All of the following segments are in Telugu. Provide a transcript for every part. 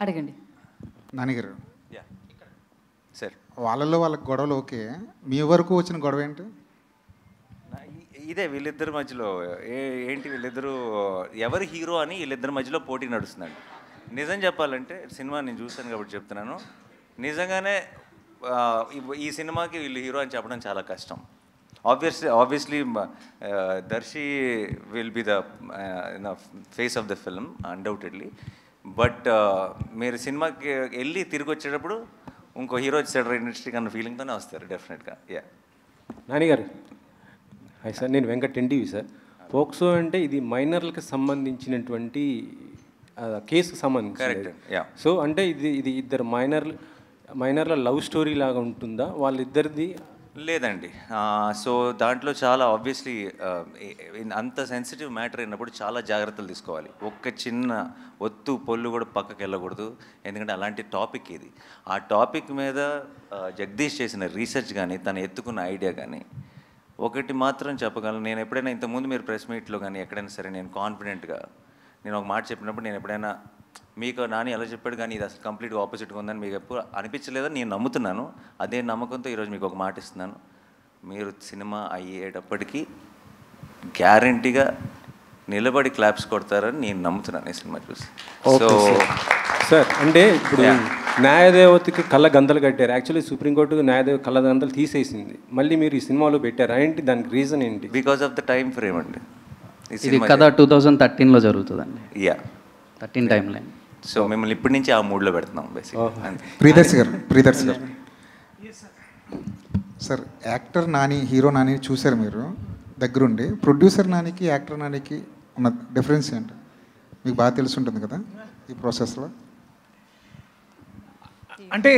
అడగండి. నాన్నగారు సార్, వాళ్ళలో వాళ్ళకి గొడవలు ఓకే, మీ వరకు వచ్చిన గొడవ ఏంటి? ఇదే వీళ్ళిద్దరి మధ్యలో ఏంటి వీళ్ళిద్దరూ ఎవరు హీరో అని వీళ్ళిద్దరి మధ్యలో పోటీ నడుస్తుందండి. నిజం చెప్పాలంటే సినిమా నేను చూస్తాను కాబట్టి చెప్తున్నాను, నిజంగానే ఈ సినిమాకి వీళ్ళు హీరో అని చెప్పడం చాలా కష్టం. Obviously Darshi will be the face of the film undoubtedly. But మీరు సినిమాకి వెళ్ళి తిరిగి వచ్చేటప్పుడు ఇంకో హీరో వచ్చాడు ఇండస్ట్రీకి అన్న ఫీలింగ్తోనే వస్తారు డెఫినెట్గా. నానిగారు హాయ్ సార్, నేను వెంకట్ ఎన్టీవీ సార్. పోక్సో అంటే ఇది మైనర్లకు సంబంధించినటువంటి కేసుకు సంబంధించి. సో అంటే ఇది ఇద్దరు మైనర్ల లవ్ స్టోరీ లాగా ఉంటుందా వాళ్ళిద్దరిది? లేదండి. సో దాంట్లో చాలా ఆబ్వియస్లీ అంత సెన్సిటివ్ మ్యాటర్ అయినప్పుడు చాలా జాగ్రత్తలు తీసుకోవాలి. ఒక్క చిన్న ఒత్తు పొల్లు కూడా పక్కకి వెళ్ళకూడదు, ఎందుకంటే అలాంటి టాపిక్ ఇది. ఆ టాపిక్ మీద జగదీష్ చేసిన రీసెర్చ్ కానీ తను ఎత్తుకున్న ఐడియా కానీ ఒకటి మాత్రం చెప్పగలను, నేను ఎప్పుడైనా ఇంతకుముందు మీరు ప్రెస్ మీట్లో కానీ ఎక్కడైనా సరే నేను కాన్ఫిడెంట్గా నేను ఒక మాట చెప్పినప్పుడు నేను ఎప్పుడైనా మీకు నాని ఎలా చెప్పాడు కానీ ఇది అసలు కంప్లీట్గా ఆపోజిట్గా ఉందని మీకు ఎప్పుడు అనిపించలేదని నేను నమ్ముతున్నాను. అదే నమ్మకంతో ఈరోజు మీకు ఒక మాట ఇస్తున్నాను, మీరు సినిమా అయ్యేటప్పటికీ గ్యారంటీగా నిలబడి క్లాప్స్ కొడతారని నేను నమ్ముతున్నాను ఈ సినిమా చూసి. సో సార్ అంటే ఇప్పుడు న్యాయదేవతకి కళ్ళ గంతలు కట్టారు. యాక్చువల్లీ సుప్రీంకోర్టు న్యాయదేవ కళ్ళ గంతలు తీసేసింది, మళ్ళీ మీరు ఈ సినిమాలో పెట్టారు ఏంటి, దానికి రీజన్ ఏంటి? Because of the time frame అండి. ఇది కథ 2013లో జరుగుతుందండి. 13 టైం లైన్. సో మిమ్మల్ని ఇప్పటి నుంచి ఆ మూడ్లో పెడుతున్నాం బేసిక్గా. ప్రియదర్శి గారు sir, actor Nani hero Nani చూశారు మీరు దగ్గరుండి, ప్రొడ్యూసర్ నానికి యాక్టర్ నానికి ఉన్న డిఫరెన్స్ ఏంటి మీకు బాగా తెలిసి ఉంటుంది కదా ఈ ప్రాసెస్లో? అంటే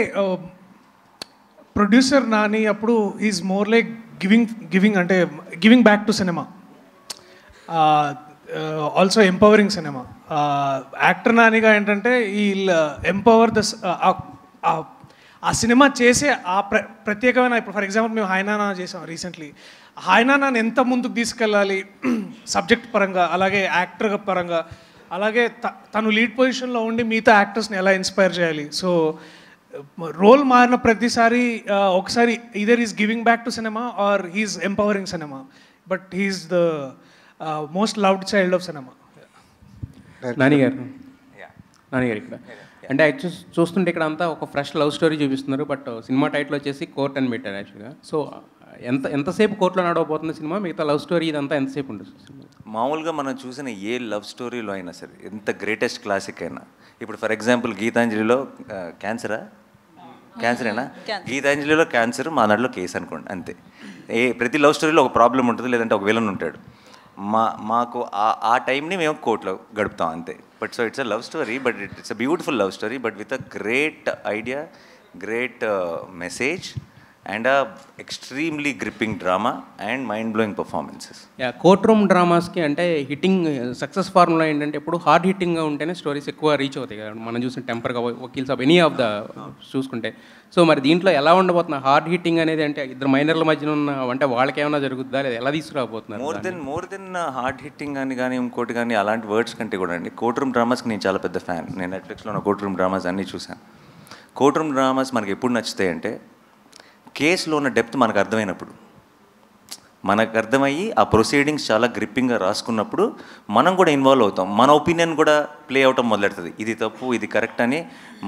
ప్రొడ్యూసర్ నాని అప్పుడు is more like giving back to cinema, also empowering cinema. Actor నానిగా ఏంటంటే వీళ్ళు ఎంపవర్ ద ఆ సినిమా చేసే ఆ ప్రత్యేకమైన, ఇప్పుడు ఫర్ ఎగ్జాంపుల్ మేము హాయ్నానా చేసాం రీసెంట్లీ. హాయ్నానాని ఎంత ముందుకు తీసుకెళ్ళాలి సబ్జెక్ట్ పరంగా, అలాగే యాక్టర్ పరంగా, అలాగే తను లీడ్ పొజిషన్లో ఉండి మిగతా యాక్టర్స్ని ఎలా ఇన్స్పైర్ చేయాలి. సో రోల్ మారిన ప్రతిసారి ఒకసారి either is giving back to cinema or he's empowering cinema, but he's the most loved child of cinema. నానిగారు ఇక్కడ అంటే యాక్చువల్ చూస్తుంటే ఇక్కడ అంతా ఒక ఫ్రెష్ లవ్ స్టోరీ చూపిస్తున్నారు, బట్ సినిమా టైటిల్ వచ్చేసి కోర్ట్ అని పెట్టారు యాక్చువల్గా. సో ఎంతసేపు కోర్టులో నడవబోతుంది సినిమా, మిగతా లవ్ స్టోరీ ఇదంతా ఎంతసేపు ఉంటుంది? మామూలుగా మనం చూసిన ఏ లవ్ స్టోరీలో అయినా సరే, ఎంత గ్రేటెస్ట్ క్లాసిక్ అయినా, ఇప్పుడు ఫర్ ఎగ్జాంపుల్ గీతాంజలిలో క్యాన్సరేనా, గీతాంజలిలో క్యాన్సర్, మా దాంట్లో కేసు అనుకోండి, అంతే. ప్రతి లవ్ స్టోరీలో ఒక ప్రాబ్లం ఉంటుంది, లేదంటే ఒక విలన్ ఉంటాడు. మాకు ఆ టైంని మేము కోర్టులో గడుపుతాం అంతే. But so it's a love story, but it's a beautiful love story, but with a great idea, great message and extremely gripping drama and mind blowing performances. Courtroom డ్రామాస్కి అంటే హిట్టింగ్ సక్సెస్ ఫార్ములా ఏంటంటే ఎప్పుడు హార్డ్ హిట్టింగ్గా ఉంటేనే స్టోరీస్ ఎక్కువ రీచ్ అవుతాయి కదా. మనం చూసిన టెంపర్గా, వకీల్స్ ఆఫ్ ఎనీ ఆఫ్ ద చూసుకుంటే. సో మరి దీంట్లో ఎలా ఉండబోతున్నా హార్డ్ హిట్టింగ్ అనేది? అంటే ఇద్దరు మైనర్ల మధ్యన ఉన్న అంటే వాళ్ళకి ఏమైనా జరుగుతుందా, లేదా ఎలా తీసుకురాబోతున్నారు? మోర్ దెన్ హార్డ్ హిట్టింగ్ అని కానీ ఇంకోటి కానీ అలాంటి వర్డ్స్ కంటే కూడా అండి, కోర్ట్ రూమ్ డ్రామాస్కి నేను చాలా పెద్ద ఫ్యాన్. నేను నెట్ఫ్లిక్స్లో ఉన్న కోర్ట్ రూమ్ డ్రామాస్ అన్నీ చూశాను. కోర్ట్ రూమ్ డ్రామాస్ మనకి ఎప్పుడు నచ్చుతాయి అంటే కేసులో ఉన్న డెప్త్ మనకు అర్థమైనప్పుడు, మనకు అర్థమయ్యి ఆ ప్రొసీడింగ్స్ చాలా గ్రిప్పింగ్గా రాసుకున్నప్పుడు మనం కూడా ఇన్వాల్వ్ అవుతాం. మన ఒపీనియన్ కూడా ప్లే అవటం మొదలెడుతుంది. ఇది తప్పు, ఇది కరెక్ట్ అని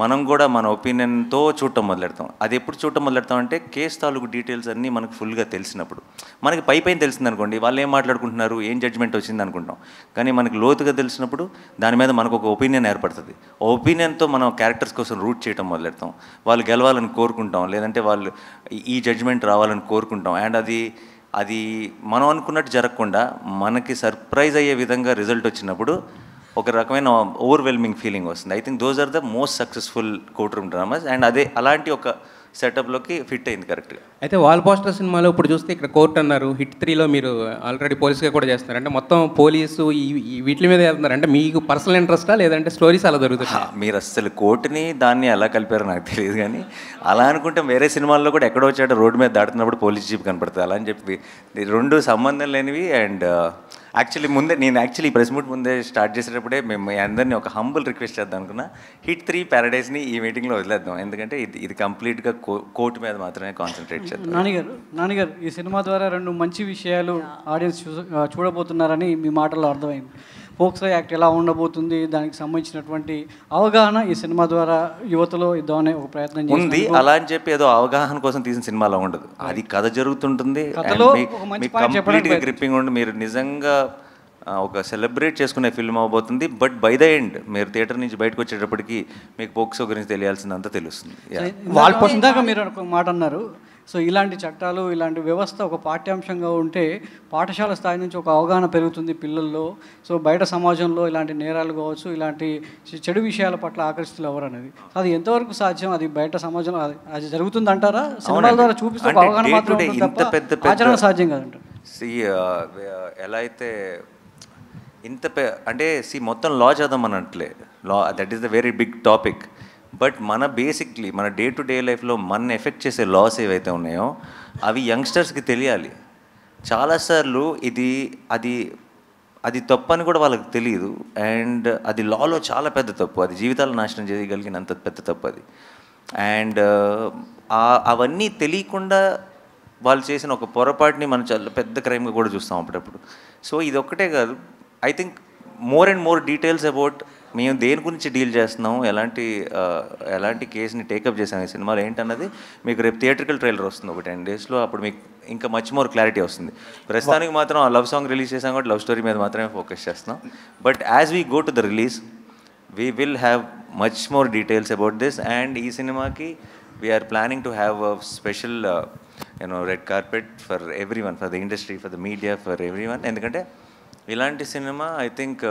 మనం కూడా మన ఒపీనియన్తో చూడటం మొదలెడతాం. అది ఎప్పుడు చూడటం మొదలెడతాం అంటే కేసు తాలూకు డీటెయిల్స్ అన్నీ మనకు ఫుల్గా తెలిసినప్పుడు. మనకి పైన తెలిసింది అనుకోండి, వాళ్ళు ఏం మాట్లాడుకుంటున్నారు, ఏం జడ్జ్మెంట్ వచ్చింది అనుకుంటాం. కానీ మనకి లోతుగా తెలిసినప్పుడు దాని మీద మనకు ఒక ఒపీనియన్ ఏర్పడుతుంది. ఆ ఒపీనియన్తో మనం క్యారెక్టర్స్ కోసం రూట్ చేయడం మొదలెడతాం. వాళ్ళు గెలవాలని కోరుకుంటాం, లేదంటే వాళ్ళు ఈ జడ్జ్మెంట్ రావాలని కోరుకుంటాం. అండ్ అది మనం అనుకున్నట్టు జరగకుండా మనకి సర్ప్రైజ్ అయ్యే విధంగా రిజల్ట్ వచ్చినప్పుడు ఒక రకమైన ఓవర్వెల్మింగ్ ఫీలింగ్ వస్తుంది. I think those are the most successful court room dramas. And అలాంటి ఒక సెటప్లోకి ఫిట్ అయింది కరెక్ట్గా. అయితే వాల్ పోస్టర్ సినిమాలో ఇప్పుడు చూస్తే ఇక్కడ కోర్ట్ అన్నారు, హిట్ 3లో మీరు ఆల్రెడీ పోలీస్గా కూడా చేస్తున్నారు. అంటే మొత్తం పోలీసు వీటి మీద వెళ్తున్నారు. అంటే మీకు పర్సనల్ ఇంట్రెస్టా, లేదంటే స్టోరీస్ అలా దొరుకుతాయి? మీరు అసలు కోర్టుని దాన్ని ఎలా కలిపారో నాకు తెలియదు, కానీ అలా అనుకుంటే వేరే సినిమాల్లో కూడా ఎక్కడో వచ్చాడో రోడ్డు మీద దాటుతున్నప్పుడు పోలీస్ జీప్ కనపడుతుంది. అలా అని చెప్పి రెండు సంబంధం లేనివి. అండ్ యాక్చువల్లీ నేను యాక్చువల్లీ ప్రెస్ మీట్ ముందే స్టార్ట్ చేసేటప్పుడే మేము అందరినీ ఒక హంబుల్ రిక్వెస్ట్ చేద్దాం అనుకున్నా, హిట్ 3 ప్యారడైజ్ని ఈ మీటింగ్లో వదిలేద్దాం, ఎందుకంటే ఇది కంప్లీట్గా కోర్టు మీద మాత్రమే కాన్సన్ట్రేట్ చేద్దాం. నానిగారు ఈ సినిమా ద్వారా 2 మంచి విషయాలు ఆడియన్స్ చూడబోతున్నారని మీ మాటల్లో అర్థమైంది. ఫోక్సో యాక్ట్ ఎలా ఉండబోతుంది, దానికి సంబంధించినటువంటి అవగాహన ఈ సినిమా ద్వారా యువతలో ఇద్దామనే ఒక ప్రయత్నం ఉంది. అలా అని చెప్పి ఏదో అవగాహన కోసం తీసిన సినిమాలో ఉండదు, అది కథ జరుగుతుంటుంది, కంప్లీట్గా గ్రిప్పింగ్ ఉండి మీరు నిజంగా ఒక సెలబ్రేట్ చేసుకునే ఫిల్మ్ అవబోతుంది. బట్ బై ద ఎండ్ మీరు థియేటర్ నుంచి బయటకు వచ్చేటప్పటికి మీకు ఫోక్సో గురించి తెలియాల్సిందంతా తెలుస్తుంది. ఇందాక మీరు ఒక మాట అన్నారు, సో ఇలాంటి చట్టాలు ఇలాంటి వ్యవస్థ ఒక పాఠ్యాంశంగా ఉంటే పాఠశాల స్థాయి నుంచి ఒక అవగాహన పెరుగుతుంది పిల్లల్లో. సో బయట సమాజంలో ఇలాంటి నేరాలు కావచ్చు, ఇలాంటి చెడు విషయాల పట్ల ఆకర్షితులు ఎవరు అనేది అది ఎంతవరకు సాధ్యం, అది బయట సమాజంలో అది జరుగుతుంది అంటారా? సినిమాల ద్వారా చూపిస్తే అవగాహన మాత్రం ఆచరణ సాధ్యం కదంటారు. ఎలా అయితే అంటే మొత్తం లా చదవమన్నట్లే, law that is the very big topic. But basically మన డే టు డే లైఫ్లో మన ఎఫెక్ట్ చేసే లాస్ ఏవైతే ఉన్నాయో అవి యంగ్స్టర్స్కి తెలియాలి. చాలాసార్లు అది తప్పు అని కూడా వాళ్ళకి తెలియదు, అండ్ అది లాలో చాలా పెద్ద తప్పు, అది జీవితాలు నాశనం చేయగలిగినంత పెద్ద తప్పు అది. అండ్ అవన్నీ తెలియకుండా వాళ్ళు చేసిన ఒక పొరపాటుని మనం చాలా పెద్ద క్రైమ్గా కూడా చూస్తాం అప్పుడప్పుడు. సో ఇది ఒక్కటే కాదు, I think more and more details about మేము దేని గురించి డీల్ చేస్తున్నాం, ఎలాంటి కేసుని టేకప్ చేసాం ఈ సినిమాలో ఏంటన్నది మీకు రేపు థియేట్రికల్ ట్రైలర్ వస్తుంది ఒక 10 daysలో, అప్పుడు మీకు ఇంకా మచ్ మోర్ క్లారిటీ వస్తుంది. ప్రస్తుతానికి మాత్రం ఆ లవ్ సాంగ్ రిలీజ్ చేసాం కాబట్టి లవ్ స్టోరీ మీద మాత్రమే ఫోకస్ చేస్తున్నాం. But as we go to the release we will have much more details about this. And ఈ సినిమాకి we're planning to have a special red carpet for everyone, for the industry, for the media, for everyone. ఎందుకంటే ఇలాంటి సినిమా ఐ థింక్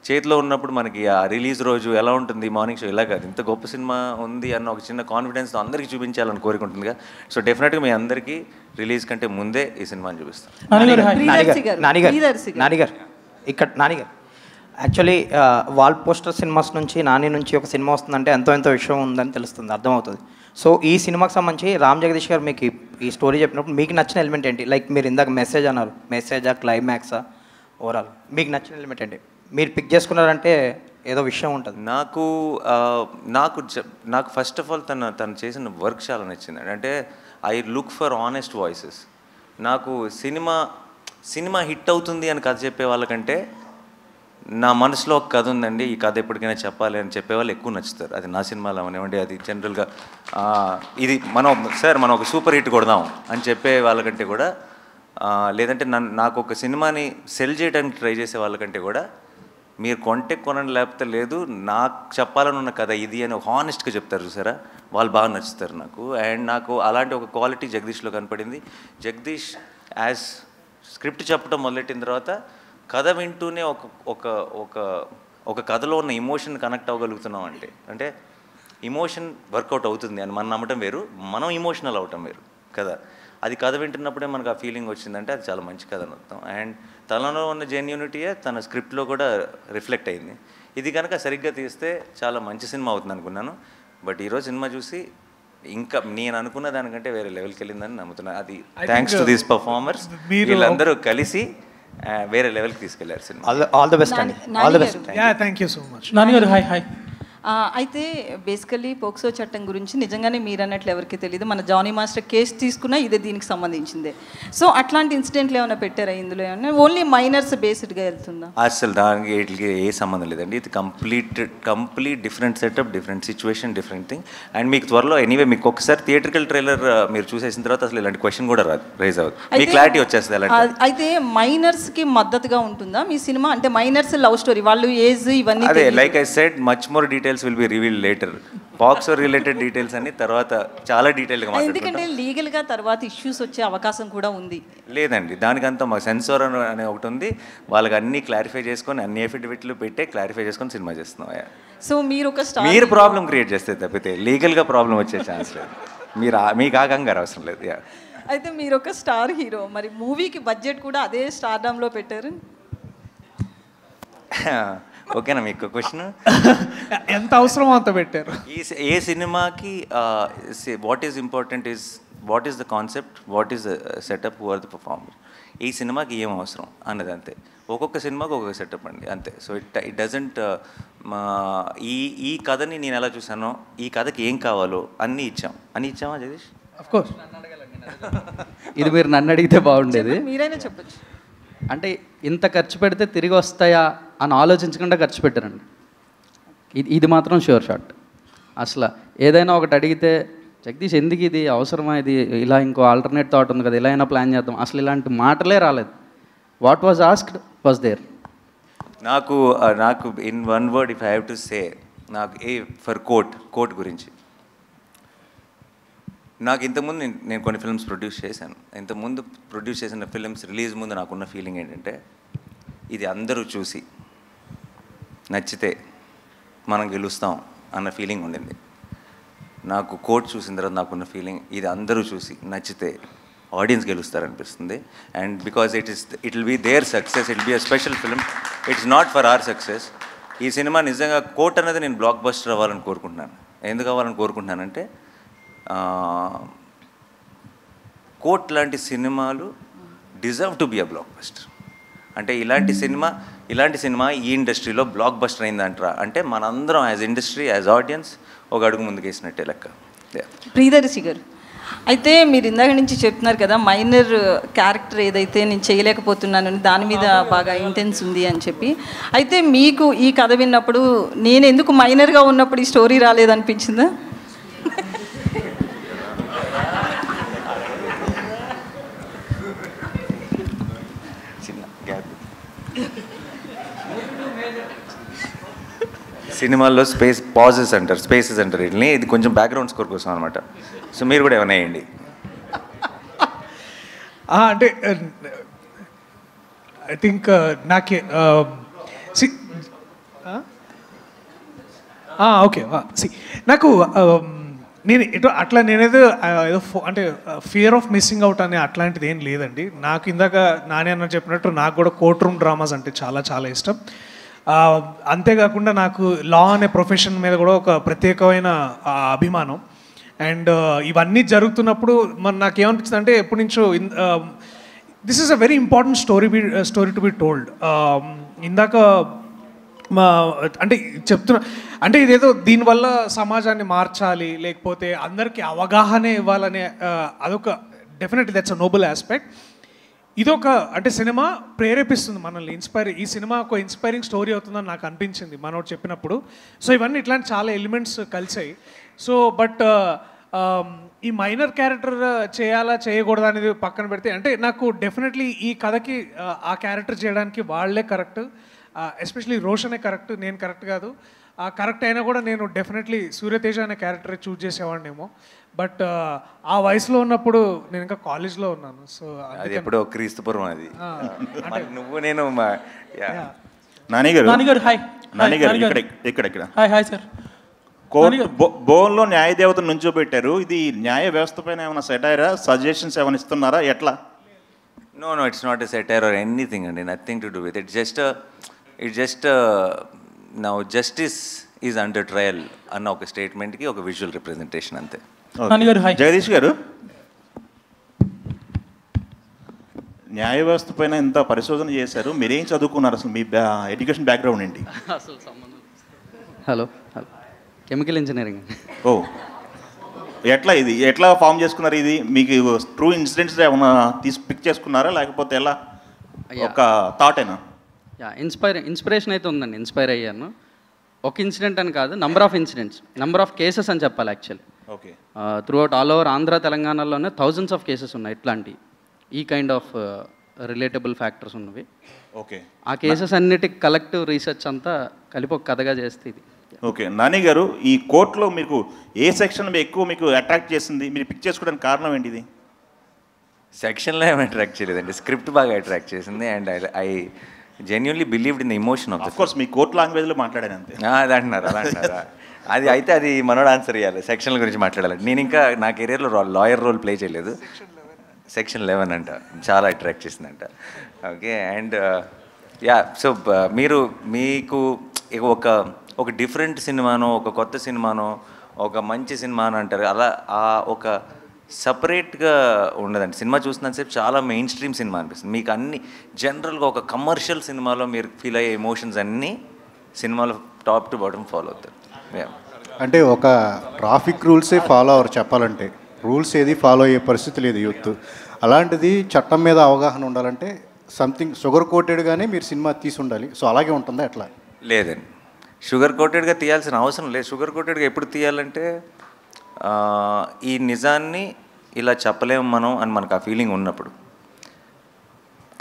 చేతిలో ఉన్నప్పుడు మనకి ఆ రిలీజ్ రోజు ఎలా ఉంటుంది, మార్నింగ్ షో ఇలా కాదు, ఇంత గొప్ప సినిమా ఉంది అన్న ఒక చిన్న కాన్ఫిడెన్స్తో అందరికీ చూపించాలని కోరుకుంటుందిగా. సో డెఫినెట్గా మీ అందరికీ రిలీజ్ కంటే ముందే ఈ సినిమాని చూపిస్తాం. నానిగారు యాక్చువల్లీ వాల్ పోస్టర్ సినిమాస్ నుంచి నాని నుంచి ఒక సినిమా వస్తుందంటే ఎంతో విషయం ఉందని తెలుస్తుంది, అర్థమవుతుంది. సో ఈ సినిమాకి సంబంధించి రామ్ జగదీష్ గారు మీకు ఈ స్టోరీ చెప్పినప్పుడు మీకు నచ్చిన ఎలిమెంట్ ఏంటి? లైక్ మీరు ఇందాక మెసేజ్ అన్నారు, మెసేజా, క్లైమాక్సా, ఓవరాల్ మీకు నచ్చిన ఎలిమెంట్ ఏంటి? మీరు పిక్ చేసుకున్నారంటే ఏదో విషయం ఉంటుంది. నాకు ఫస్ట్ ఆఫ్ ఆల్ తను చేసిన వర్క్ చాలా నచ్చింది. అంటే I look for honest voices. నాకు సినిమా హిట్ అవుతుంది అని కథ చెప్పే వాళ్ళకంటే నా మనసులో ఒక కథ ఉందండి, ఈ కథ ఎప్పటికైనా చెప్పాలి అని చెప్పేవాళ్ళు ఎక్కువ నచ్చుతారు. అది నా సినిమాలో అవనివ్వండి, అది జనరల్గా ఇది మనం ఒక సూపర్ హిట్ కొడదాం అని చెప్పే వాళ్ళకంటే కూడా, లేదంటే నాకు ఒక సినిమాని సెల్ చేయడానికి ట్రై చేసే వాళ్ళకంటే కూడా మీరు కొనండి లేకపోతే లేదు, నాకు చెప్పాలని ఉన్న కథ ఇది అని ఒక హానెస్ట్గా చెప్తారు చూసారా, వాళ్ళు బాగా నచ్చుతారు నాకు. అండ్ నాకు అలాంటి ఒక క్వాలిటీ జగదీష్లో కనపడింది. జగదీష్ యాజ్ స్క్రిప్ట్ చెప్పడం మొదలెట్టిన తర్వాత కథ వింటూనే ఒక కథలో ఉన్న ఇమోషన్ కనెక్ట్ అవ్వగలుగుతున్నాం అంటే ఇమోషన్ వర్కౌట్ అవుతుంది అని మనం నమ్మటం వేరు, మనం ఇమోషనల్ అవటం వేరు కదా. అది కథ వింటున్నప్పుడే మనకు ఆ ఫీలింగ్ వచ్చిందంటే అది చాలా మంచి కథ అని అర్థం. అండ్ తనలో ఉన్న జెన్యూనిటీయే తన స్క్రిప్ట్లో కూడా రిఫ్లెక్ట్ అయింది. ఇది కనుక సరిగ్గా తీస్తే చాలా మంచి సినిమా అవుతుంది అనుకున్నాను. బట్ ఈరోజు సినిమా చూసి ఇంకా నేను అనుకున్న దానికంటే వేరే లెవెల్కి వెళ్ళిందని నమ్ముతున్నాను. అది థ్యాంక్స్ టు దీస్ పర్ఫార్మర్స్, వీళ్ళందరూ కలిసి వేరే లెవెల్కి తీసుకెళ్లారు సినిమా. ఆల్ ద బెస్ట్ అండి, all the best. Thank you so much. నాన్నగారు హాయ్. అయితే బేసికలీ పోక్సో చట్టం గురించి నిజంగానే మీరు అన్నట్లు ఎవరికి తెలియదు. మన జానీ మాస్టర్ కేసు తీసుకున్నా ఇదే దీనికి సంబంధించిందే. సో అట్లాంటి ఇన్సిడెంట్లు ఏమైనా పెట్టారా ఇందులో? ఏమన్నా ఓన్లీ మైనర్స్ బేస్డ్గా వెళ్తుందా? అసలు దానికి వీటికి ఏ సంబంధం లేదండి. ఇది complete different setup, different situation, different thing. And మీకు త్వరలో ఎనీవే మీకు ఒకసారి థియేట్రికల్ ట్రైలర్ మీరు చూసేసిన తర్వాత అసలు ఇలాంటి క్వశ్చన్ కూడా రైజ్ అవుతుంది, మీ క్లారిటీ వచ్చేస్తుంది. అలాంటి అయితే మైనర్స్కి మద్దతుగా ఉంటుందా మీ సినిమా? అంటే మైనర్స్ లవ్ స్టోరీ, వాళ్ళు ఏజ్ ఇవన్నీ అదే like I said much more details will be revealed later. POCSO related details అన్ని తర్వాత చాలా డీటెయిల్గా మాట్లాడుకుంటాం. ఎందుకంటే లీగల్గా తర్వాత ఇష్యూస్ వచ్చే అవకాశం కూడా ఉంది. లేదండి, దానికంతా మాకు సెన్సార్ అనే ఒకటి ఉంది, వాళ్ళకి అన్ని క్లారిఫై చేసుకొని అన్ని ఎఫిడవిట్లు పెట్టే క్లారిఫై చేసుకొని సినిమా చేస్తున్నాం. సో మీరు ప్రాబ్లం క్రియేట్ చేస్తే తప్పితే లీగల్గా ప్రాబ్లం వచ్చే ఛాన్స్ లేదు. మీకు ఆ కంగారు అవసరం లేదు. అయితే మీరు ఒక స్టార్ హీరో, మరి మూవీకి బడ్జెట్ కూడా అదే స్టార్డమ్లో పెట్టారు. ఓకేనా మీకు క్వశ్చన్? ఎంత అవసరమో అంత పెట్టారు. ఏ సినిమాకి what is important is what is the concept, what is the setup, who are the performer. ఈ సినిమాకి ఏం అవసరం అన్నది అంతే. ఒక్కొక్క సినిమాకి ఒక్కొక్క సెటప్ అండి అంతే. సో ఇట్ డజంట్ ఈ కథని నేను ఎలా చూసానో ఈ కథకి ఏం కావాలో అన్నీ ఇచ్చామా జగదీష్? ఆఫ్ కోర్స్ ఇది మీరు నన్ను అడిగితే బాగుండేది. మీరైనా చెప్పచ్చు. అంటే ఇంత ఖర్చు పెడితే తిరిగి వస్తాయా అని ఆలోచించకుండా ఖర్చు పెట్టారండి. ఇది మాత్రం షూర్ షాట్. అసలు ఏదైనా ఒకటి అడిగితే జగదీష్ ఎందుకు ఇది అవసరమా, ఇది ఇలా ఇంకో ఆల్టర్నేట్ థాట్ ఉంది కదా, ఇలా అయినా ప్లాన్ చేద్దాం, అసలు ఇలాంటి మాటలే రాలేదు. What was asked was there. నాకు in one word if I have to say, నాకు ఫర్ కోట్ గురించి, నాకు ఇంతకుముందు నేను కొన్ని ఫిల్మ్స్ ప్రొడ్యూస్ చేశాను. ఇంతకుముందు ప్రొడ్యూస్ చేసిన ఫిల్మ్స్ రిలీజ్ ముందు నాకున్న ఫీలింగ్ ఏంటంటే ఇది అందరూ చూసి నచ్చితే మనం గెలుస్తాం అన్న ఫీలింగ్ ఉండింది. నాకు కోట్ చూసిన తర్వాత నాకున్న ఫీలింగ్ ఇది అందరూ చూసి నచ్చితే ఆడియన్స్ గెలుస్తారనిపిస్తుంది. And because it will be their success, it will be a special film, it's not for our success. ఈ సినిమా నిజంగా కోట్ అనేది నేను బ్లాక్ బస్టర్ అవ్వాలని కోరుకుంటున్నాను. ఎందుకు అవ్వాలని కోరుకుంటున్నానంటే కోట్ లాంటి సినిమాలు deserve to be a block buster. అంటే ఇలాంటి సినిమా ఈ ఇండస్ట్రీలో బ్లాక్ బస్టర్ అయిందంటారా అంటే మనందరం యాజ్ ఇండస్ట్రీ యాజ్ ఆడియన్స్ ఒక అడుగు ముందుకేసినట్టే లెక్క. ప్రియదర్శి గారు, అయితే మీరు ఇందాక నుంచి చెప్తున్నారు కదా మైనర్ క్యారెక్టర్ ఏదైతే నేను చేయలేకపోతున్నాను దాని మీద బాగా ఇంటెన్స్ ఉంది అని చెప్పి, అయితే మీకు ఈ కథ విన్నప్పుడు నేను ఎందుకు మైనర్గా ఉన్నప్పుడు ఈ స్టోరీ రాలేదనిపించిందా? సినిమాల్లో పాజెస్ అంటారు, స్పేసెస్ అంటారు వీటిని. ఇది కొంచెం బ్యాక్గ్రౌండ్ స్కోర్ కోసం అనమాట. సో మీరు కూడా ఏమైనా వేయండి. అంటే ఐ థింక్ నాకే ఓకే నాకు నేను నేనేదో ఏదో అంటే ఫియర్ ఆఫ్ మిస్సింగ్ అవుట్ అనే అట్లాంటిది ఏం లేదండి. నాకు ఇందాక నాని అన్న చెప్పినట్టు నాకు కూడా కోర్ట్ రూమ్ డ్రామాస్ అంటే చాలా చాలా ఇష్టం. అంతేకాకుండా నాకు లా అనే ప్రొఫెషన్ మీద కూడా ఒక ప్రత్యేకమైన అభిమానం. అండ్ ఇవన్నీ జరుగుతున్నప్పుడు మరి నాకేమనిపిస్తుంది అంటే ఎప్పటి నుంచో this is a very important story to be told. ఇందాక అంటే చెప్తున్నా అంటే ఇదేదో దీనివల్ల సమాజాన్ని మార్చాలి లేకపోతే అందరికీ అవగాహన ఇవ్వాలనే అదొక definitely that's a noble aspect. ఇదొక అంటే సినిమా ప్రేరేపిస్తుంది మనల్ని, ఈ సినిమా ఒక ఇన్స్పైరింగ్ స్టోరీ అవుతుందని నాకు అనిపించింది మనోడు చెప్పినప్పుడు. సో ఇవన్నీ ఇట్లాంటి చాలా ఎలిమెంట్స్ కలిసాయి. సో బట్ ఈ మైనర్ క్యారెక్టర్ చేయాలా చేయకూడదా అనేది పక్కన పెడితే అంటే నాకు డెఫినెట్లీ ఈ కథకి ఆ క్యారెక్టర్ చేయడానికి వాళ్ళే కరెక్ట్, ఎస్పెషలీ రోషనే కరెక్ట్, నేను కరెక్ట్ కాదు. కరెక్ట్ అయినా కూడా నేను డెఫినెట్లీ సూర్యతేజ అనే క్యారెక్టర్ చూజ్ చేసేవాడినేమో. బట్ ఆ వయసులో ఉన్నప్పుడు నేను ఇంకా కాలేజ్లో ఉన్నాను. సో అది ఎప్పుడో క్రీస్తుపూర్వం అది. నువ్వు నేను నానిగారు హాయ్. నానిగారు ఇక్కడ హాయ్ సార్. బోన్లో న్యాయదేవతను నుంచోబెట్టారు. ఇది న్యాయ వ్యవస్థ పైన ఏమైనా సెటైరా, సజెషన్స్ ఏమైనా ఇస్తున్నారా, ఎట్లా? No, it's not a satire or anything, and nothing to do with it. It's just now justice is under trial అన్న ఒక స్టేట్మెంట్కి ఒక విజువల్ రిప్రజెంటేషన్ అంతే. జగదీష్ గారు, న్యాయ వ్యవస్థ పైన ఇంత పరిశోధన చేశారు, మీరేం చదువుకున్నారు, అసలు మీ ఎడ్యుకేషన్ బ్యాక్గ్రౌండ్ ఏంటి? అసలు సంబంధం. Hello chemical engineering. ఓ, ఎట్లా ఫామ్ చేసుకున్నారు? ఇది మీకు ట్రూ ఇన్సిడెంట్స్ ఏమైనా పిక్ చేసుకున్నారా లేకపోతే ఎలా ఒక థాట్ అయినా? ఇన్స్పిరేషన్ అయితే ఉందండి, ఇన్స్పైర్ అయ్యాను. ఒక ఇన్సిడెంట్ అని కాదు, నంబర్ ఆఫ్ కేసెస్ అని చెప్పాలి actually. Okay, through out all over Andhra తెలంగాణలోనే థౌజండ్స్ ఆఫ్ కేసెస్ ఉన్నాయి ఇట్లాంటి ఈ కైండ్ ఆఫ్ రిలేటబుల్ ఫ్యాక్టర్స్ ఉన్నవి. ఓకే, ఆ కేసెస్ అన్నిటికి కలెక్టివ్ రీసెర్చ్ అంతా కలిపి ఒక కథగా చేస్తే ఇది. ఓకే, నాని గారు, ఈ కోర్టులో మీకు ఏ సెక్షన్ ఎక్కువ మీకు అట్రాక్ట్ చేసింది, మీరు పిక్ చేసుకోవడానికి కారణం ఏంటిది? సెక్షన్లో ఏమి అట్రాక్ట్ చేయలేదండి, స్క్రిప్ట్ బాగా అట్రాక్ట్ చేసింది. And I genuinely believed in the emotion of course. Me court లాంగ్వేజ్లో మాట్లాడాను అంతే. అది అంటున్నారా? అది అయితే అది మనోడు ఆన్సర్ ఇవ్వాలి. సెక్షన్ల గురించి మాట్లాడాలి. నేను ఇంకా నా కెరీర్లో లాయర్ రోల్ ప్లే చేయలేదు. సెక్షన్ 11 అంట, చాలా అట్రాక్ట్ చేసిందంట. ఓకే, అండ్ సో మీకు ఒక డిఫరెంట్ సినిమానో, ఒక కొత్త సినిమానో, ఒక మంచి సినిమానో అంటారు, అలా ఒక సపరేట్గా ఉండదండి. సినిమా చూసినంతసేపు చాలా మెయిన్ స్ట్రీమ్ సినిమా అనిపిస్తుంది. మీకు అన్ని జనరల్గా ఒక కమర్షియల్ సినిమాలో మీరు ఫీల్ అయ్యే ఎమోషన్స్ అన్నీ సినిమాలో టాప్ టు బాటమ్ ఫాలో అవుతారు. అంటే ఒక ట్రాఫిక్ రూల్సే ఫాలో అవ్వరు చెప్పాలంటే, రూల్స్ ఏది ఫాలో అయ్యే పరిస్థితి లేదు యూత్. అలాంటిది చట్టం మీద అవగాహన ఉండాలంటే సంథింగ్ షుగర్ కోటెడ్గానే మీరు సినిమా తీసి ఉండాలి. సో అలాగే ఉంటుందా ఎట్లా? లేదండి, షుగర్ కోటెడ్గా తీయాల్సిన అవసరం లేదు. షుగర్ కోటెడ్గా ఎప్పుడు తీయాలంటే ఈ నిజాన్ని ఇలా చెప్పలేము మనం అని మనకు ఆ ఫీలింగ్ ఉన్నప్పుడు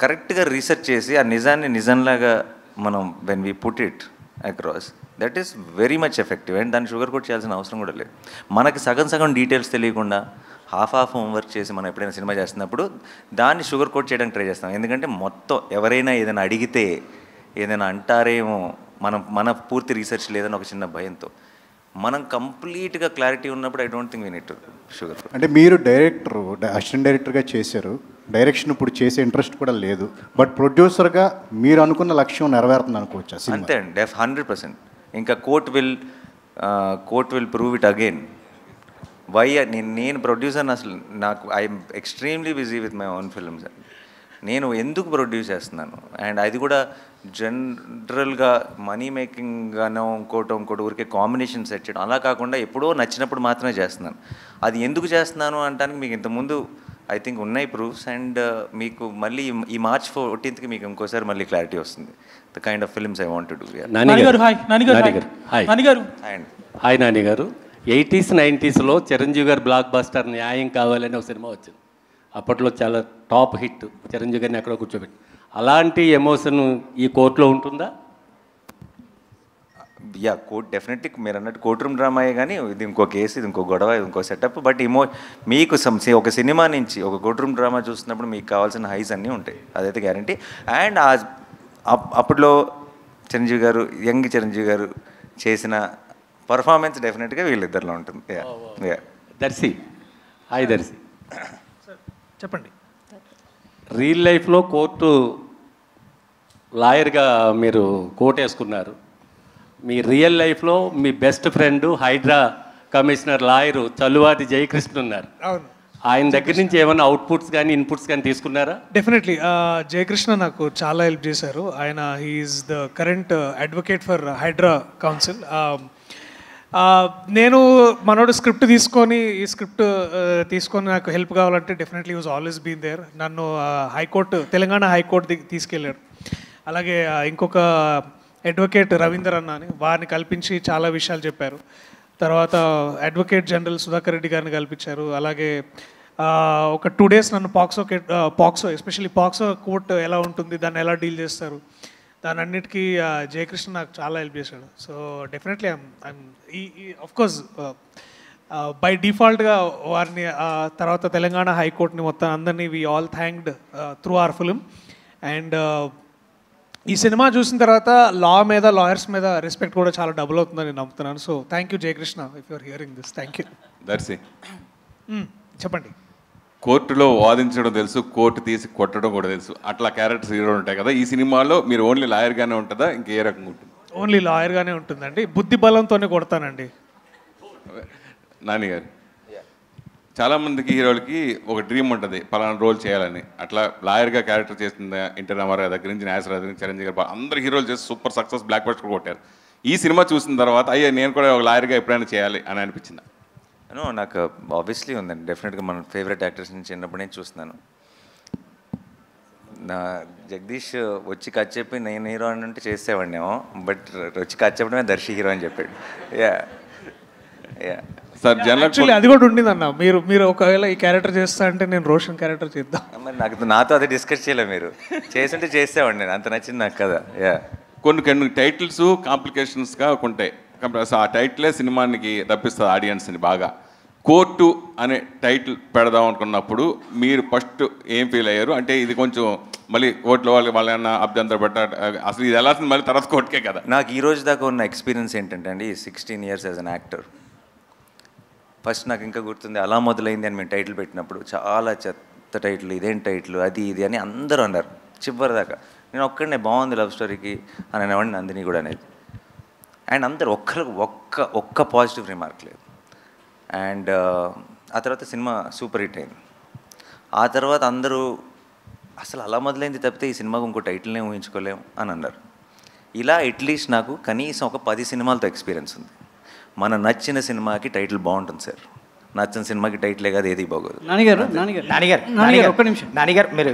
కరెక్ట్గా రీసెర్చ్ చేసి ఆ నిజాన్ని నిజంలాగా మనం when we put it across, that is very much effective. And దాన్ని షుగర్ కోట్ చేయాల్సిన అవసరం కూడా లేదు. మనకి సగం డీటెయిల్స్ తెలియకుండా హాఫ్ హోంవర్క్ చేసి మనం ఎప్పుడైనా సినిమా చేస్తున్నప్పుడు దాన్ని షుగర్ కోట్ చేయడానికి ట్రై చేస్తాం. ఎందుకంటే మొత్తం ఎవరైనా ఏదైనా అడిగితే ఏదైనా అంటారేమో, మన పూర్తి రీసెర్చ్ లేదని ఒక చిన్న భయంతో. మనం కంప్లీట్గా క్లారిటీ ఉన్నప్పుడు I don't think we need to sugar. అంటే మీరు డైరెక్టర్, అసిస్టెంట్ డైరెక్టర్గా చేశారు, డైరెక్షన్ ఇప్పుడు చేసే ఇంట్రెస్ట్ కూడా లేదు, బట్ ప్రొడ్యూసర్గా మీరు అనుకున్న లక్ష్యం నెరవేరుతుంది అనుకోవచ్చా? అంతే అండి, 100%. ఇంకా court will prove it again. Why నేను ప్రొడ్యూసర్ని అసలు నాకు I'm extremely busy with my own films. నేను ఎందుకు ప్రొడ్యూస్ చేస్తున్నాను, అండ్ అది కూడా జనరల్గా మనీ మేకింగ్గానో ఇంకోటి ఊరికే కాంబినేషన్ సెట్ చేయడం అలా కాకుండా ఎప్పుడో నచ్చినప్పుడు మాత్రమే చేస్తున్నాను. అది ఎందుకు చేస్తున్నాను అంటానికి మీకు ఇంతకుముందు ఐ థింక్ ఉన్నాయి ప్రూఫ్స్. అండ్ మీకు మళ్ళీ ఈ March 14th మీకు ఇంకోసారి మళ్ళీ క్లారిటీ వస్తుంది the kind of films I want to do. Hi Nani గారు. 80s 90sలో చిరంజీవి గారు బ్లాక్ బస్టర్ న్యాయం కావాలని ఒక సినిమా వచ్చింది. అప్పట్లో చాలా టాప్ హిట్, చిరంజీవి గారిని ఎక్కడో కూర్చోబెట్టి. అలాంటి ఎమోషన్ ఈ కోర్టులో ఉంటుందా? కోర్ట్ డెఫినెట్లీ మీరు అన్నట్టు కోర్ట్ రూమ్ డ్రామాయే, కానీ ఇది ఇంకో కేసు, ఇది ఇంకో గొడవ, ఇది ఇంకో సెటప్. బట్ మీకు ఒక సినిమా నుంచి ఒక కోర్ట్ రూమ్ డ్రామా చూస్తున్నప్పుడు మీకు కావాల్సిన హైస్ అన్నీ ఉంటాయి, అదైతే గ్యారంటీ. అండ్ అప్పట్లో చిరంజీవి గారు, యంగ్ చిరంజీవి గారు చేసిన పర్ఫార్మెన్స్ డెఫినెట్గా వీళ్ళిద్దరిలో ఉంటుంది. దర్శి, హాయ్ దర్శి. చెప్పండి. రియల్ లైఫ్లో కోర్టు లాయర్గా మీరు కోర్టు వేసుకున్నారు. మీ రియల్ లైఫ్లో మీ best friend HYDRAA commissioner lawyer చల్లువాతి జయకృష్ణ ఉన్నారు. అవును. ఆయన దగ్గర నుంచి ఏమైనా అవుట్పుట్స్ కానీ ఇన్పుట్స్ కానీ తీసుకున్నారా? డెఫినెట్లీ జయకృష్ణ నాకు చాలా హెల్ప్ చేశారు. ఆయన he's the current advocate for HYDRAA council. నేను మనోడు స్క్రిప్ట్ తీసుకొని ఈ స్క్రిప్ట్ తీసుకొని నాకు హెల్ప్ కావాలంటే definitely was always been there. నన్ను హైకోర్టు, తెలంగాణ హైకోర్టు తీసుకెళ్ళాడు. అలాగే ఇంకొక అడ్వకేట్ రవీందర్ అన్న అని వారిని కల్పించి చాలా విషయాలు చెప్పారు. తర్వాత అడ్వకేట్ జనరల్ సుధాకర్ రెడ్డి గారిని కల్పించారు. అలాగే ఒక 2 days నన్ను పాక్సో ఎస్పెషల్లీ పాక్సో కోర్టు ఎలా ఉంటుంది, దాన్ని ఎలా డీల్ చేస్తారు, దాని అన్నిటికీ జయకృష్ణ నాకు చాలా హెల్ప్ చేశాడు. సో డెఫినెట్లీ అఫ్కోర్స్ బై డిఫాల్ట్గా వారిని తర్వాత తెలంగాణ హైకోర్టుని మొత్తం అందరినీ we all thanked through our film. And ఈ సినిమా చూసిన తర్వాత లాయర్స్ మీద రెస్పెక్ట్ కూడా చాలా డబుల్ అవుతుందని నేను నమ్ముతున్నాను. So thank you Jayakrishna, if you're hearing this. Thank you. Darshi, చెప్పండి. కోర్టులో వాదించడం తెలుసు, కోర్టు తీసి కొట్టడం కూడా తెలుసు, అట్లా క్యారెక్టర్స్ హీరో ఉంటాయి కదా. ఈ సినిమాలో మీరు ఓన్లీ లాయర్గానే ఉంటుందా, ఇంకే రకంగా ఉంటుంది? ఓన్లీ లాయర్గానే ఉంటుందండి, బుద్ధి బలంతోనే కొడతానండి. నాని గారు, చాలామందికి హీరోలకి ఒక డ్రీమ్ ఉంటుంది పలానా రోల్ చేయాలని. అట్లా లాయర్గా క్యారెక్టర్ చేసిన ఎన్టీ రామారావు దగ్గర నుంచి, నాగేశ్వరరావు దగ్గర నుంచి, చిరంజీవి గారు, అందరు హీరోలు చేసి సూపర్ సక్సెస్, బ్లాక్ బస్టర్ కొట్టారు. ఈ సినిమా చూసిన తర్వాత అయ్యా నేను కూడా ఒక లాయర్గా ఎప్పుడైనా చేయాలి అని అనిపించింది? నాకు ఆబ్వియస్లీ ఉందండి. డెఫినెట్గా మన ఫేవరెట్ యాక్టర్స్ నుంచి చిన్నప్పటి నుంచి చూస్తున్నాను. నా జగదీష్ వచ్చి కట్ చెప్పి నేను హీరో అని అంటే చేసేవాడినేమో, బట్ వచ్చి కట్ చెప్పడమే దర్శి హీరో అని చెప్పాడు. సార్ యాక్చువల్లీ అది కూడా ఉండింది అన్న. మీరు ఒకవేళ ఈ క్యారెక్టర్ చేస్తా అంటే నేను రోషన్ క్యారెక్టర్ చేద్దాం. మరి నాతో అదే డిస్కస్ చేయలేదు, మీరు చేస్తుంటే చేసేవాడిని, నేను అంత నచ్చింది నాకు కదా. కొన్ని టైటిల్స్ కాంప్లికేషన్స్గా ఉంటాయి. ఆ టైటిలే సినిమానికి తప్పిస్తుంది ఆడియన్స్ని బాగా. కోర్టు అనే టైటిల్ పెడదాం అనుకున్నప్పుడు మీరు ఫస్ట్ ఏం ఫీల్ అయ్యారు? అంటే ఇది కొంచెం మళ్ళీ కోర్టులో వాళ్ళన్నా అభ్యంతరం పెట్టారు, అసలు ఇది వెళ్ళాల్సింది మళ్ళీ తర్వాత కోర్టుకే కదా. నాకు ఈ రోజు దాకా ఉన్న ఎక్స్పీరియన్స్ ఏంటంటే అండి, 16 years as an actor. First నాకు ఇంకా గుర్తుంది, అలా మొదలైంది అని మేము టైటిల్ పెట్టినప్పుడు చాలా చెత్త టైటిల్, ఇదేం టైటిల్, అది ఇది అని అందరూ అన్నారు చివరి దాకా. నేను ఒక్కడనే బాగుంది లవ్ స్టోరీకి అని అనేవాడిని, నందిని కూడా అనేది. అండ్ అందరు ఒక్క పాజిటివ్ రిమార్క్ లేదు. అండ్ ఆ తర్వాత సినిమా సూపర్ హిట్ అయింది. ఆ తర్వాత అందరూ అసలు అలా మొదలైంది తప్పితే ఈ సినిమాకు ఇంకో టైటిల్నే ఊహించుకోలేం అని అన్నారు. ఇలా అట్లీస్ట్ నాకు కనీసం ఒక 10 సినిమాలతో ఎక్స్పీరియన్స్ ఉంది. మన నచ్చిన సినిమాకి టైటిల్ బాగుంటుంది సార్, నచ్చిన సినిమాకి టైటిలే కాదు ఏది బాగోదు. నానిగారు ఒక్క నిమిషం. నానిగారు మీరు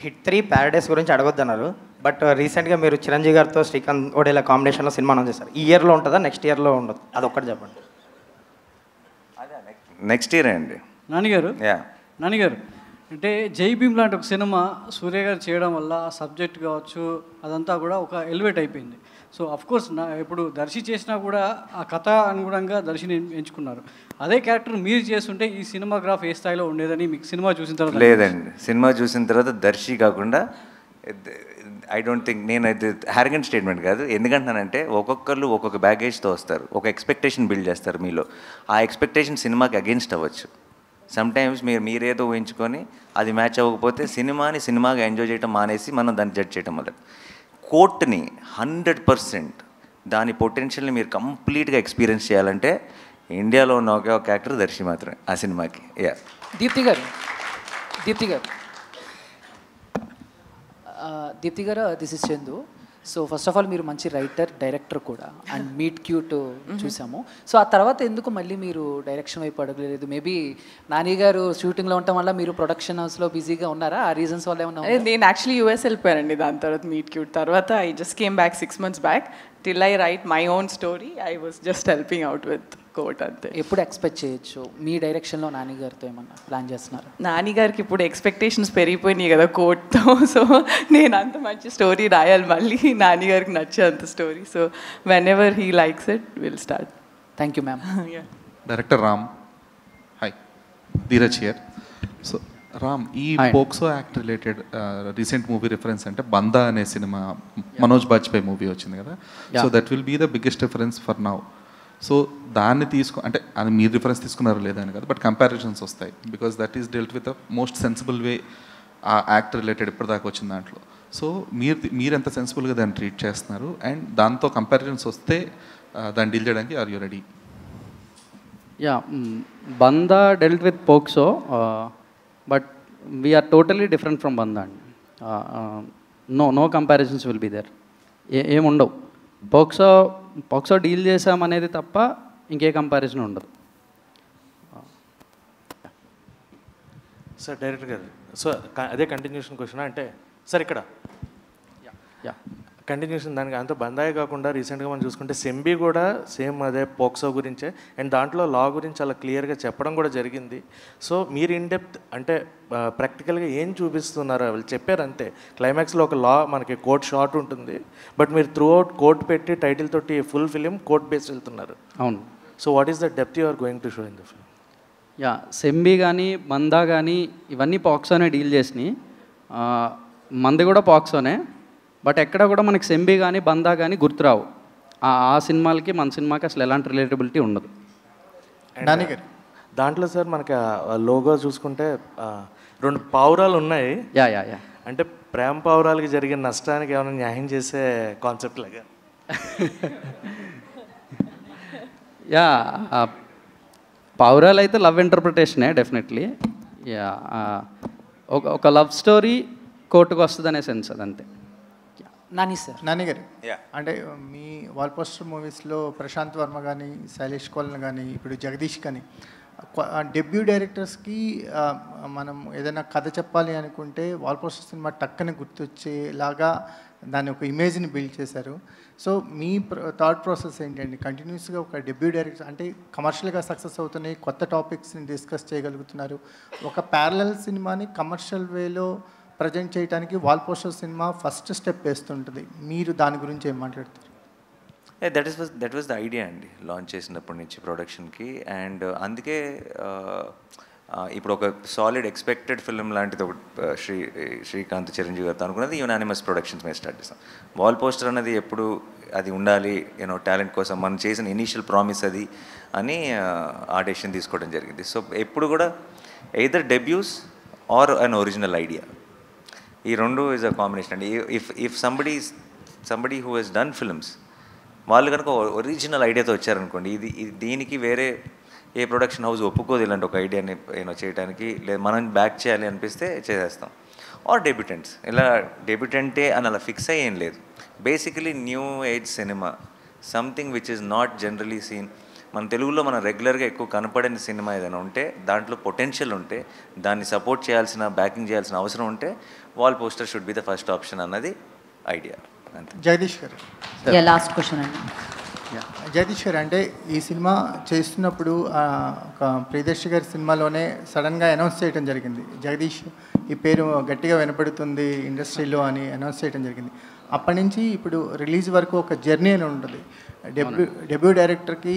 హిట్ 3 ప్యారడైస్ గురించి అడగొద్దన్నారు, బట్ రీసెంట్గా మీరు చిరంజీవి గారితో శ్రీకాంత్ ఓడేలా కాంబినేషన్లో సినిమా అనౌన్స్ చేశారు. ఈ ఇయర్లో ఉంటుందా నెక్స్ట్ ఇయర్లో ఉండదు? అదొక్కటి చెప్పండి. నెక్స్ట్ ఇయర్ అండి నానిగారు. అంటే జై భీమ్ లాంటి ఒక సినిమా సూర్య గారు చేయడం వల్ల ఆ సబ్జెక్ట్ కావచ్చు అదంతా కూడా ఒక ఎలివేట్ అయిపోయింది. సో అఫ్కోర్స్ ఇప్పుడు దర్శి చేసినా కూడా ఆ కథ అనుగుణంగా దర్శిని ఎంచుకున్నారు. అదే క్యారెక్టర్ మీరు చేస్తుంటే ఈ సినిమాగ్రాఫ్ ఏ స్థాయిలో ఉండేదని మీకు సినిమా చూసిన తర్వాత? లేదండి, సినిమా చూసిన తర్వాత దర్శి కాకుండా ఐ డోంట్ థింక్, నేను అది హ్యారగెంట్ స్టేట్మెంట్ కాదు. ఎందుకంటున్నానంటే ఒక్కొక్కరు ఒక్కొక్క బ్యాగేజ్తో వస్తారు, ఒక ఎక్స్పెక్టేషన్ బిల్డ్ చేస్తారు మీలో. ఆ ఎక్స్పెక్టేషన్ సినిమాకి అగెన్స్ట్ అవ్వచ్చు. సమ్టైమ్స్ మీరేదో ఊహించుకొని అది మ్యాచ్ అవ్వకపోతే సినిమాగా ఎంజాయ్ చేయడం మానేసి మనం దాన్ని జడ్జ్ చేయడం మొదలు. కోర్ట్ని 100% దాని పొటెన్షియల్ని మీరు కంప్లీట్గా ఎక్స్పీరియన్స్ చేయాలంటే ఇండియాలో ఉన్న ఒకే ఒక యాక్టర్ దర్శి మాత్రమే ఆ సినిమాకి. దీప్తి గారు this is Chandu. So first of all మీరు మంచి రైటర్, డైరెక్టర్ కూడా, అండ్ మీట్ క్యూట్ చూసాము. సో ఆ తర్వాత ఎందుకు మళ్ళీ మీరు డైరెక్షన్ వైపు అడగలేదు? మేబీ నాని గారు షూటింగ్లో ఉండటం వల్ల మీరు ప్రొడక్షన్ హౌస్లో బిజీగా ఉన్నారా? ఆ రీజన్స్ వల్ల ఏమన్నా? నేను యాక్చువల్లీ యూఎస్ వెళ్ళిపోయానండి. దాని తర్వాత మీట్ క్యూట్ తర్వాత I just came back 6 months back. Till I write my own story I was just helping out with Court అంతే. ఎప్పుడు ఎక్స్పెక్ట్ చేయొచ్చు మీ డైరెక్షన్లో నాని గారితో ఏమన్నా ప్లాన్ చేస్తున్నారు? నాని గారికి ఇప్పుడు ఎక్స్పెక్టేషన్స్ పెరిగిపోయినాయి కదా కోట్తో. సో నేను అంత మంచి స్టోరీ రాయాలి మళ్ళీ, నాని గారికి నచ్చే అంత story. So whenever he likes it will start. Thank you ma'am. Director Ram, hi, Dheeraj here. So Ram, ఈ POCSO act related recent movie reference అంటే బందా అనే సినిమా, మనోజ్ బాజ్పేయి మూవీ వచ్చింది కదా. So that will be the biggest reference for now. So దాన్ని అంటే అది మీరు రిఫరెన్స్ తీసుకున్నారో లేదా అని కాదు, బట్ కంపారిజన్స్ వస్తాయి because that is dealt with the most sensible వే ఆ యాక్ట్ రిలేటెడ్ ఇప్పటిదాకా వచ్చిన దాంట్లో. సో మీరు ఎంత సెన్సిబుల్గా దాన్ని ట్రీట్ చేస్తున్నారు అండ్ దాంతో కంపారిజన్స్ వస్తే దాన్ని డీల్ చేయడానికి are you ready? Bandaa dealt with POCSO, but we're totally different from Bandaa అండి. No comparisons will be there. ఏముండవు. పోక్సో డీల్ చేసామనేది తప్ప ఇంకే కంపారిజన్ ఉండదు. సార్ డైరెక్టర్ గారు, సో అదే కంటిన్యూషన్ క్వశ్చన్ అంటే సార్ ఇక్కడ కంటిన్యూషన్ దానికి అంత బందాయి కాకుండా రీసెంట్గా మనం చూసుకుంటే సెంబీ కూడా సేమ్ అదే పోక్సో గురించే, అండ్ దాంట్లో లా గురించి చాలా క్లియర్గా చెప్పడం కూడా జరిగింది. సో మీరు ఇన్ డెప్త్ అంటే ప్రాక్టికల్గా ఏం చూపిస్తున్నారు? వాళ్ళు చెప్పారు అంతే, క్లైమాక్స్లో ఒక లా మనకి కోర్ట్ షార్ట్ ఉంటుంది, బట్ మీరు త్రూ అవుట్ కోర్ట్ పెట్టి టైటిల్ తోటి ఫుల్ ఫిలిం కోర్ట్ బేస్ వెళ్తున్నారు. అవును. So what is the depth you are going to show in the film? Sembi కానీ బందా కానీ ఇవన్నీ పాక్సోనే డీల్ చేసినాయి. మంది కూడా పాక్సోనే, బట్ ఎక్కడ కూడా మనకి సెంబీ కానీ బందా కానీ గుర్తురావు. ఆ సినిమాలకి మన సినిమాకి అసలు ఎలాంటి రిలేటబిలిటీ ఉండదు. దాంట్లో సార్ మనకి లోగో చూసుకుంటే 2 పావురాలు ఉన్నాయి. అంటే ప్రేమ పావురాలకి జరిగిన నష్టానికి ఏమైనా న్యాయం చేసే కాన్సెప్ట్ లాగా? పావురాలు అయితే లవ్ ఇంటర్ప్రిటేషనే డెఫినెట్లీ. ఒక లవ్ స్టోరీ కోర్టుకు వస్తుంది అనే సెన్స్ అదంతే. నాని గారు, అంటే మీ వాల్ పోస్టర్ మూవీస్లో ప్రశాంత్ వర్మ కానీ, శైలేష్ కోలన్ కానీ, ఇప్పుడు జగదీష్ కానీ, డెబ్యూ డైరెక్టర్స్కి మనం ఏదైనా కథ చెప్పాలి అనుకుంటే వాల్ పోస్టర్ సినిమా టక్కని గుర్తొచ్చేలాగా దాని ఒక ఇమేజ్ని బిల్డ్ చేశారు. సో మీ థాట్ ప్రాసెస్ ఏంటండి? కంటిన్యూస్గా ఒక డెబ్యూ డైరెక్టర్ అంటే కమర్షియల్గా సక్సెస్ అవుతున్నాయి, కొత్త టాపిక్స్ని డిస్కస్ చేయగలుగుతున్నారు. ఒక ప్యారలల్ సినిమాని కమర్షియల్ వేలో ప్రజెంట్ చేయడానికి wall poster cinema first step వేస్తుంటుంది. మీరు దాని గురించి ఏం మాట్లాడతారు? దట్ వాజ్ ద ఐడియా అండి, లాంచ్ చేసినప్పటి నుంచి ప్రొడక్షన్కి. అండ్ అందుకే ఇప్పుడు ఒక సాలిడ్ ఎక్స్పెక్టెడ్ ఫిల్మ్ లాంటిది ఒకటి శ్రీకాంత్ చిరంజీవి గారితో అనుకున్నది యునానిమస్ ప్రొడక్షన్స్ మీద స్టార్ట్ చేస్తాం. వాల్ పోస్టర్ అనేది ఎప్పుడు అది ఉండాలి, టాలెంట్ కోసం మనం చేసిన ఇనీషియల్ ప్రామిస్ అది అని ఆ డెసిషన్ తీసుకోవడం జరిగింది. సో ఎప్పుడు కూడా either debuts or an original idea, ఈ రెండు ఈజ్ అ కాంబినేషన్ అండి. If somebody who he's done films వాళ్ళు కనుక ఒరిజినల్ ఐడియాతో వచ్చారనుకోండి, ఇది దీనికి వేరే ఏ ప్రొడక్షన్ హౌస్ ఒప్పుకోదు ఇలాంటి ఒక ఐడియాని చేయడానికి, లేదు మనం బ్యాక్ చేయాలి అనిపిస్తే చేసేస్తాం. ఆర్ డెబ్యూటెంట్స్, ఇలా డెబ్యూటెంటే అని అలా ఫిక్స్ అయ్యి ఏం లేదు. Basically new age cinema, something which is not generally seen. మన తెలుగులో మనం రెగ్యులర్గా ఎక్కువ కనపడని సినిమా ఏదైనా ఉంటే, దాంట్లో పొటెన్షియల్ ఉంటే, దాన్ని సపోర్ట్ చేయాల్సిన, బ్యాకింగ్ చేయాల్సిన అవసరం ఉంటే, wall poster should be the first option అన్నది ఐడియా. అంతే. జగదీష్ గారు, లాస్ట్ క్వశ్చన్ అండి. జగదీష్ గారు, అంటే ఈ సినిమా చేస్తున్నప్పుడు ఒక ప్రియదర్శి గారి సినిమాలోనే సడన్గా అనౌన్స్ చేయడం జరిగింది, జగదీష్ ఈ పేరు గట్టిగా వినపడుతుంది ఇండస్ట్రీలో అని అనౌన్స్ చేయడం జరిగింది. అప్పటి నుంచి ఇప్పుడు రిలీజ్ వరకు ఒక జర్నీ అని ఉంటుంది. డెబ్యూ డైరెక్టర్కి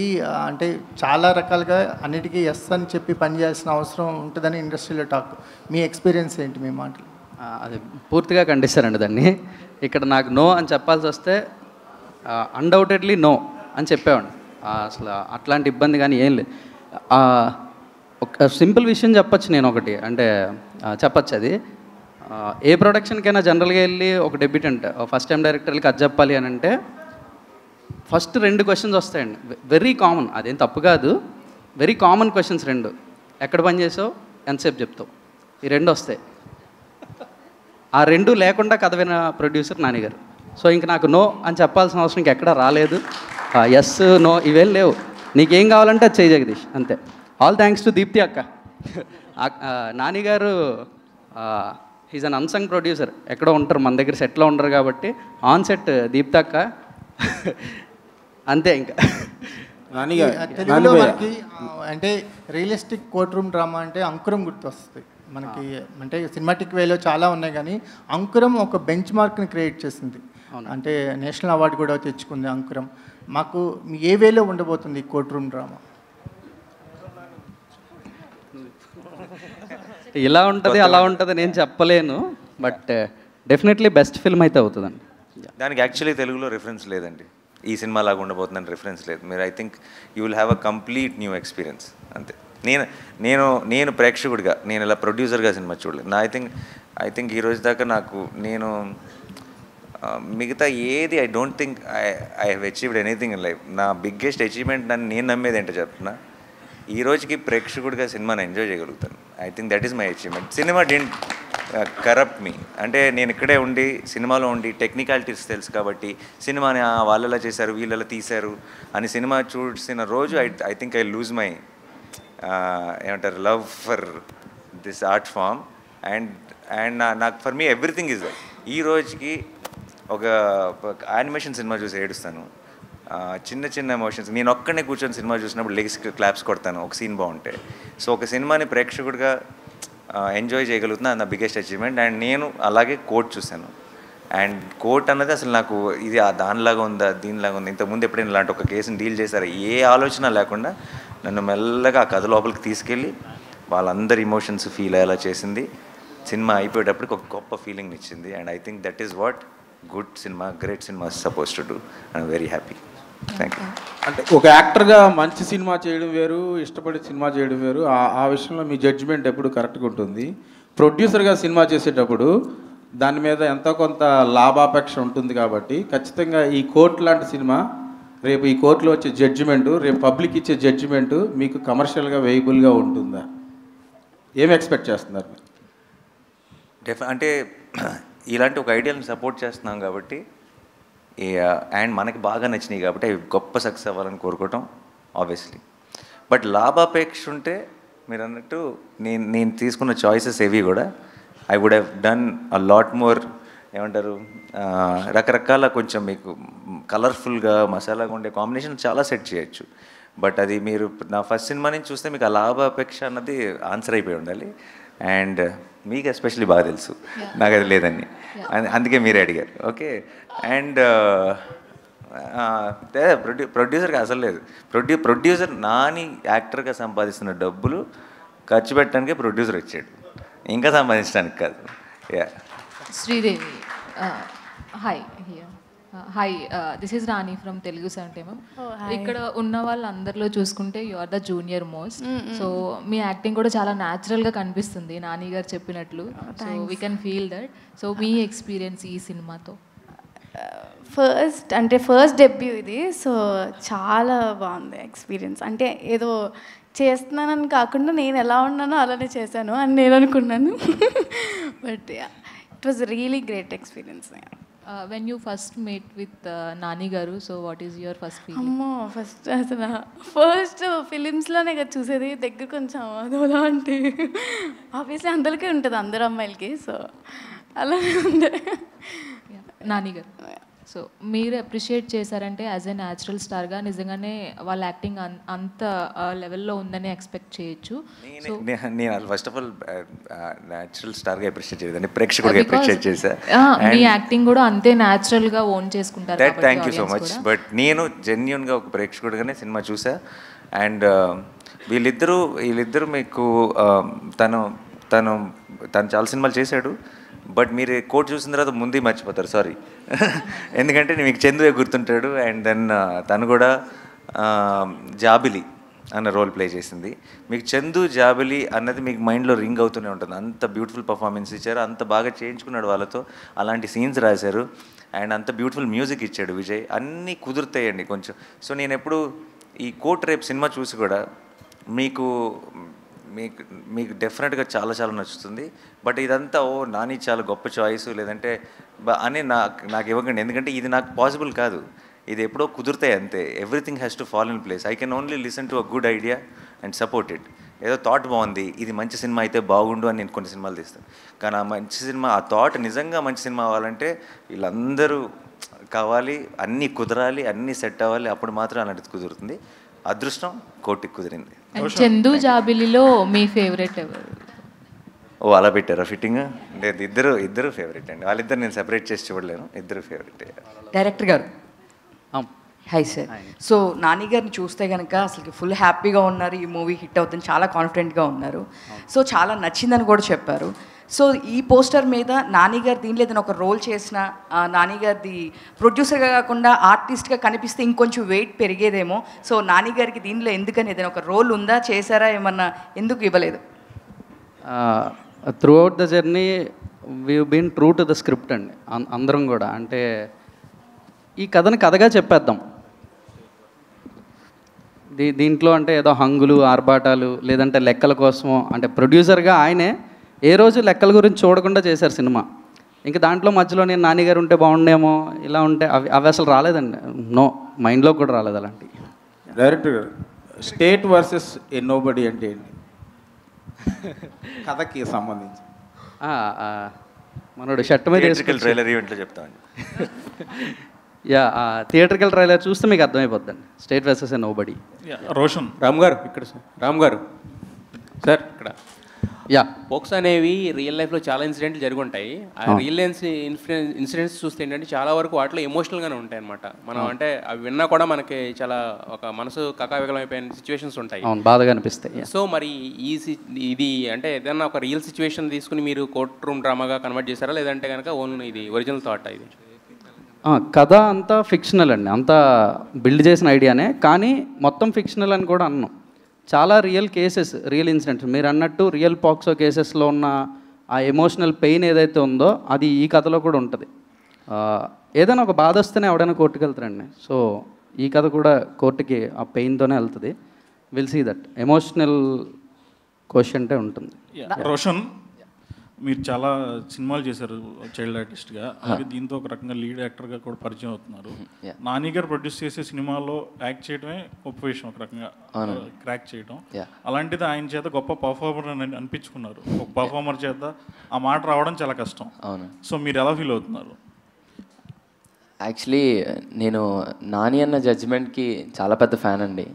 అంటే చాలా రకాలుగా అన్నిటికీ ఎస్ అని చెప్పి పనిచేయాల్సిన అవసరం ఉంటుందని ఇండస్ట్రీలో టాక్. మీ ఎక్స్పీరియన్స్ ఏంటి, మీ మాటలు? అది పూర్తిగా ఖండిస్తారండి దాన్ని. ఇక్కడ నాకు నో అని చెప్పాల్సి వస్తే అన్డౌటెడ్లీ నో అని చెప్పేవాడిని. అసలు అట్లాంటి ఇబ్బంది కానీ ఏం లేదు. ఒక సింపుల్ విషయం చెప్పచ్చు నేను ఒకటి, అంటే చెప్పచ్చు అది. ఏ ప్రొడక్షన్కైనా జనరల్గా వెళ్ళి ఒక డెబ్యూటెంట్ ఫస్ట్ టైం డైరెక్టర్కి అది చెప్పాలి అని అంటే ఫస్ట్ 2 క్వశ్చన్స్ వస్తాయండి, వెరీ కామన్, అదేం తప్పు కాదు, వెరీ కామన్ క్వశ్చన్స్ 2. ఎక్కడ పని చేసావు, ఎంతసేపు చెప్తావు, ఈ 2 వస్తాయి. ఆ 2 లేకుండా కథ విన ప్రొడ్యూసర్ నాని గారు. సో ఇంక నాకు నో అని చెప్పాల్సిన అవసరం ఇంకెక్కడా రాలేదు. ఎస్ నో ఇవేం లేవు, నీకేం కావాలంటే అది చేయి జగదీష్, అంతే. ఆల్ థ్యాంక్స్ టు దీప్తి అక్క. నాని గారు హీజ్ అన్ అన్సంగ్ ప్రొడ్యూసర్, ఎక్కడో ఉంటారు, మన దగ్గర సెట్లో ఉండరు కాబట్టి ఆన్ సెట్ దీప్తి అక్క అంతే. ఇంకా తెలుగులో మనకి అంటే రియలిస్టిక్ కోర్ట్ రూమ్ డ్రామా అంటే అంకురం గుర్తొస్తుంది మనకి. అంటే సినిమాటిక్ వేలో చాలా ఉన్నాయి కానీ అంకురం ఒక బెంచ్ మార్క్ని క్రియేట్ చేసింది, అంటే నేషనల్ అవార్డు కూడా తెచ్చుకుంది అంకురం. మాకు ఏ వేలో ఉండబోతుంది కోర్ట్ రూమ్ డ్రామా? ఇలా ఉంటుంది అలా ఉంటుంది నేను చెప్పలేను, బట్ డెఫినెట్లీ బెస్ట్ ఫిల్మ్ అయితే అవుతుందండి. దానికి యాక్చువల్లీ తెలుగులో రిఫరెన్స్ లేదండి, ఈ సినిమా లాగా ఉండబోతుందని రిఫరెన్స్ లేదు. మీరు I think you will have a complete new experience, అంతే. నేను ప్రేక్షకుడిగా, నేను ఇలా ప్రొడ్యూసర్గా సినిమా చూడలేదు. ఐ థింక్ ఈ రోజు దాకా నేను మిగతా ఏది I don't think I have achieved anything in life. నా బిగ్గెస్ట్ అచీవ్మెంట్ నేను నమ్మేది ఏంటో చెప్తున్నా, ఈ రోజుకి ప్రేక్షకుడిగా సినిమాని ఎంజాయ్ చేయగలుగుతాను. I think that is my achievement. Cinema didn't corrupt me, అంటే నేను ఇక్కడే ఉండి సినిమాలో ఉండి టెక్నికాలిటీస్ తెలుసు కాబట్టి సినిమాని వాళ్ళలా చేశారు వీళ్ళలా తీశారు అని సినిమా చూసిన రోజు I think I lose my ఏమంటారు love for this art form. And నాకు for me everything is that. ఈ రోజుకి ఒక యానిమేషన్ సినిమా చూసి ఏడుస్తాను, చిన్న చిన్న ఎమోషన్స్. నేను ఒక్కనే కూర్చొని సినిమా చూసినప్పుడు లెగ్స్ క్లాప్స్ కొడతాను ఒక సీన్ బాగుంటే. సో ఒక సినిమాని ప్రేక్షకుడిగా ఎంజాయ్ చేయగలుగుతున్నా, నా బిగ్గెస్ట్ అచీవ్మెంట్. అండ్ నేను అలాగే కోర్ట్ చూశాను, అండ్ కోర్ట్ అన్నది అసలు నాకు ఇది దానిలాగా ఉందా దీనిలాగా ఉందా, ఇంతకుముందు ఎప్పుడైనా ఇలాంటి ఒక కేసుని డీల్ చేశారా, ఏ ఆలోచన లేకుండా నన్ను మెల్లగా ఆ కథ లోపలికి తీసుకెళ్ళి వాళ్ళందరి ఎమోషన్స్ ఫీల్ అయ్యేలా చేసింది. సినిమా అయిపోయేటప్పటికి ఒక గొప్ప ఫీలింగ్ ఇచ్చింది. And I think that is what good cinema, great cinema suppose to do. I'm very happy. Thank you. అంటే ఒక యాక్టర్గా మంచి సినిమా చేయడం వేరు, ఇష్టపడి సినిమా చేయడం వేరు. ఆ విషయంలో మీ జడ్జిమెంట్ ఎప్పుడు కరెక్ట్గా ఉంటుంది. ప్రొడ్యూసర్గా సినిమా చేసేటప్పుడు దాని మీద ఎంతో కొంత లాభాపేక్ష ఉంటుంది కాబట్టి ఖచ్చితంగా ఈ కోర్టు లాంటి సినిమా రేపు ఈ కోర్టులో వచ్చే జడ్జిమెంటు, రేపు పబ్లిక్ ఇచ్చే జడ్జిమెంటు మీకు కమర్షియల్గా వేయబుల్గా ఉంటుందా? ఏం ఎక్స్పెక్ట్ చేస్తున్నారు? అంటే ఇలాంటి ఒక ఐడియాని సపోర్ట్ చేస్తున్నాం కాబట్టి, అండ్ మనకి బాగా నచ్చినాయి కాబట్టి అవి గొప్ప సక్సెస్ అవ్వాలని కోరుకోవటం ఆబ్వియస్లీ. బట్ లాభాపేక్ష ఉంటే మీరు అన్నట్టు నేను తీసుకున్న చాయిసెస్ ఏవి కూడా I would have done a lot more, ఏమంటారు రకరకాల కొంచెం మీకు కలర్ఫుల్గా మసాలాగా ఉండే కాంబినేషన్ చాలా సెట్ చేయొచ్చు. బట్ అది మీరు నా ఫస్ట్ సినిమా నుంచి చూస్తే మీకు ఆ లాభాపేక్ష అన్నది ఆన్సర్ అయిపోయి ఉండాలి. అండ్ మీకు ఎస్పెషల్లీ బాగా తెలుసు నాకు అది లేదని, అందుకే మీరే అడిగారు. ఓకే. అండ్ ప్రొడ్యూసర్కి అసలు లేదు. ప్రొడ్యూసర్ నాని యాక్టర్గా సంపాదిస్తున్న డబ్బులు ఖర్చు పెట్టడానికే ప్రొడ్యూసర్ వచ్చాడు, ఇంకా సంపాదించడానికి కాదు. Yeah. Sridevi, hi. Hi, this is Rani from Telugu 70mm. ఇక్కడ ఉన్న వాళ్ళందరిలో చూసుకుంటే you are the junior most. So మీ యాక్టింగ్ కూడా చాలా న్యాచురల్గా కనిపిస్తుంది నాని గారు చెప్పినట్లు. So we can feel that. So మీ ఎక్స్పీరియన్స్ ఈ సినిమాతో? ఫస్ట్ డెబ్యూ ఇది. సో చాలా బాగుంది ఎక్స్పీరియన్స్. అంటే ఏదో చేస్తున్నానని కాకుండా నేను ఎలా ఉన్నానో అలానే చేశాను అని నేను అనుకున్నాను. But it was really great experience. When you first meet with Nani గారు, so what is your first feeling? అమ్మో, ఫస్ట్ ఫిలిమ్స్లోనే కదా చూసేది, దగ్గర కొంచెం అదోలా అంటే ఆబ్వియస్లీ అందరికీ ఉంటుంది, అందరు అమ్మాయిలకి. సో అలానే ఉంది. నాని గారు, సో మీరు అప్రిషియేట్ చేశారంటే యాజ్ ఎ న్యాచురల్ స్టార్గా నిజంగానే వాళ్ళ యాక్టింగ్ అంత లెవెల్లో ఉందని ఎక్స్పెక్ట్ చేయొచ్చు. సో నేను ఫస్ట్ ఆఫ్ ఆల్ న్యాచురల్ స్టార్గా అప్రిషియేట్ చేయలేదండి, ప్రేక్షకుడిగా అప్రిషియేట్ చేశా. మీ యాక్టింగ్ కూడా అంతే న్యాచురల్గా ఓన్ చేసుకుంటారు. Thank you so much. But నేను జెన్యున్గా ఒక ప్రేక్షకుడిగానే సినిమా చూసా. అండ్ వీళ్ళిద్దరూ మీకు తను చాలా సినిమాలు చేశాడు. బట్ మీరు కోట్ చూసిన తర్వాత ముందే మర్చిపోతారు, సారీ. ఎందుకంటే మీకు చందువే గుర్తుంటాడు. అండ్ దెన్ తను కూడా జాబిలి అన్న రోల్ ప్లే చేసింది. మీకు చందు జాబిలి అన్నది మీకు మైండ్లో రింగ్ అవుతూనే ఉంటుంది. అంత బ్యూటిఫుల్ పర్ఫార్మెన్స్ ఇచ్చారు, అంత బాగా చేయించుకున్నాడు వాళ్ళతో, అలాంటి సీన్స్ రాశారు. అండ్ అంత బ్యూటిఫుల్ మ్యూజిక్ ఇచ్చాడు విజయ్. అన్నీ కుదురుతాయండి కొంచెం. సో నేను ఎప్పుడు ఈ కోట్ రేపు సినిమా చూసి కూడా మీకు డెఫినెట్గా చాలా నచ్చుతుంది. బట్ ఇదంతా నాని చాలా గొప్ప చాయిస్ లేదంటే అని నాకు ఇవ్వకండి. ఎందుకంటే ఇది నాకు పాసిబుల్ కాదు, ఇది ఎప్పుడో కుదురుతాయి అంతే. Everything has to fall in place. I can only listen to a good idea and support it. ఏదో థాట్ బాగుంది, ఇది మంచి సినిమా అయితే బాగుండు అని నేను కొన్ని సినిమాలు తీస్తాను. కానీ ఆ మంచి సినిమా, ఆ థాట్ నిజంగా మంచి సినిమా అవ్వాలంటే వీళ్ళందరూ కావాలి, అన్నీ కుదరాలి, అన్నీ సెట్ అవ్వాలి. అప్పుడు మాత్రం అలాంటిది కుదురుతుంది. అదృష్టం కోటికి కుదిరింది. చందు జాబిలిలో మీ ఫేవరెట్ ఎవరు? అలా పెట్టారా ఫిట్టింగ్? లేదు, ఇద్దరు ఫేవరెట్ అండి. వాళ్ళిద్దరు నేను సెపరేట్ చేసి చూడలేను, ఇద్దరు ఫేవరెట్. డైరెక్టర్ గారు హాయ్ సార్. సో నాని గారిని చూస్తే కనుక అసలు ఫుల్ హ్యాపీగా ఉన్నారు, ఈ మూవీ హిట్ అవుతుంది, చాలా కాన్ఫిడెంట్గా ఉన్నారు. సో చాలా నచ్చిందని కూడా చెప్పారు. సో ఈ పోస్టర్ మీద నాని గారు దీనిలో ఏదైనా ఒక రోల్ చేసిన, నాని గారిది ప్రొడ్యూసర్గా కాకుండా ఆర్టిస్ట్గా కనిపిస్తే ఇంకొంచెం వెయిట్ పెరిగేదేమో. సో నాని గారికి దీనిలో ఎందుకని ఏదైనా ఒక రోల్ ఉందా, చేశారా, ఏమన్నా ఎందుకు ఇవ్వలేదు? Throughout the journey we been true to the script అండి అందరం కూడా. అంటే ఈ కథని కథగా చెప్పేద్దాం. దీంట్లో అంటే ఏదో హంగులు ఆర్భాటాలు లేదంటే లెక్కల కోసమో, అంటే ప్రొడ్యూసర్గా ఆయనే ఏ రోజు లెక్కల గురించి చూడకుండా చేశారు సినిమా. ఇంకా దాంట్లో మధ్యలో నేను నాన్నగారు ఉంటే బాగుండేమో, ఇలా ఉంటే అవి అసలు రాలేదండి. నో, మైండ్లో కూడా రాలేదు అలాంటివి. డైరెక్టర్ గారు, స్టేట్ వర్సెస్ ఏ నోబడి అంటే ఏంటి కథకి సంబంధించి? మనోడు షర్ట్ మీద ట్రైలర్ ఈవెంట్లో చెప్తామండి. థియేటర్కల్ ట్రైలర్ చూస్తే మీకు అర్థమైపోద్దండి. స్టేట్ వర్సెస్ ఏ నోబడి. రోషన్ రామ్ గారు ఇక్కడ, రామ్ గారు సార్ ఇక్కడ పోక్స్ అనేవి రియల్ లైఫ్లో చాలా ఇన్సిడెంట్లు జరిగి ఉంటాయి. ఆ రియల్ ఇన్సిడెంట్స్ చూస్తే ఏంటంటే చాలా వరకు వాటిలో ఎమోషనల్గానే ఉంటాయి అనమాట. మనం అంటే అవి విన్నా కూడా మనకి చాలా ఒక మనసు కకావికలం అయిపోయిన సిచ్యువేషన్స్ ఉంటాయి, బాధగా అనిపిస్తాయి. సో మరి ఇది అంటే ఏదైనా ఒక రియల్ సిచ్యువేషన్ తీసుకుని మీరు కోర్ట్ రూమ్ డ్రామాగా కన్వర్ట్ చేశారా, లేదంటే కనుక ఓన్లీ ఇది ఒరిజినల్ థాట్? ఇది కథ అంతా ఫిక్షనల్ అండి, అంతా బిల్డ్ చేసిన ఐడియానే, కానీ మొత్తం ఫిక్షనల్ అని కూడా అన్నాం. చాలా రియల్ కేసెస్, రియల్ ఇన్సిడెంట్స్. మీరు అన్నట్టు రియల్ పాక్సో కేసెస్లో ఉన్న ఆ ఎమోషనల్ పెయిన్ ఏదైతే ఉందో అది ఈ కథలో కూడా ఉంటుంది. ఏదైనా ఒక బాధ వస్తేనే ఎవడైనా కోర్టుకు వెళ్తారండి. సో ఈ కథ కూడా కోర్టుకి ఆ పెయిన్తోనే వెళ్తుంది. విల్ సీ దట్ ఎమోషనల్ క్వశ్చన్టే ఉంటుంది. రోషన్, మీరు చాలా సినిమాలు చేశారు చైల్డ్ ఆర్టిస్ట్గా, అలాగే దీంతో ఒక రకంగా లీడ్ యాక్టర్గా కూడా పరిచయం అవుతున్నారు. నాని గారు ప్రొడ్యూస్ చేసే సినిమాలో యాక్ట్ చేయడమే గొప్ప విషయం, ఒక రకంగా క్రాక్ చేయడం. అలాంటిది ఆయన చేత గొప్ప పర్ఫార్మర్ అని అనిపించుకున్నారు. ఒక పర్ఫార్మర్ చేత ఆ మాట రావడం చాలా కష్టం. సో మీరు ఎలా ఫీల్ అవుతున్నారు? యాక్చువల్లీ నేను నాని అన్న జడ్జిమెంట్కి చాలా పెద్ద ఫ్యాన్ అండి.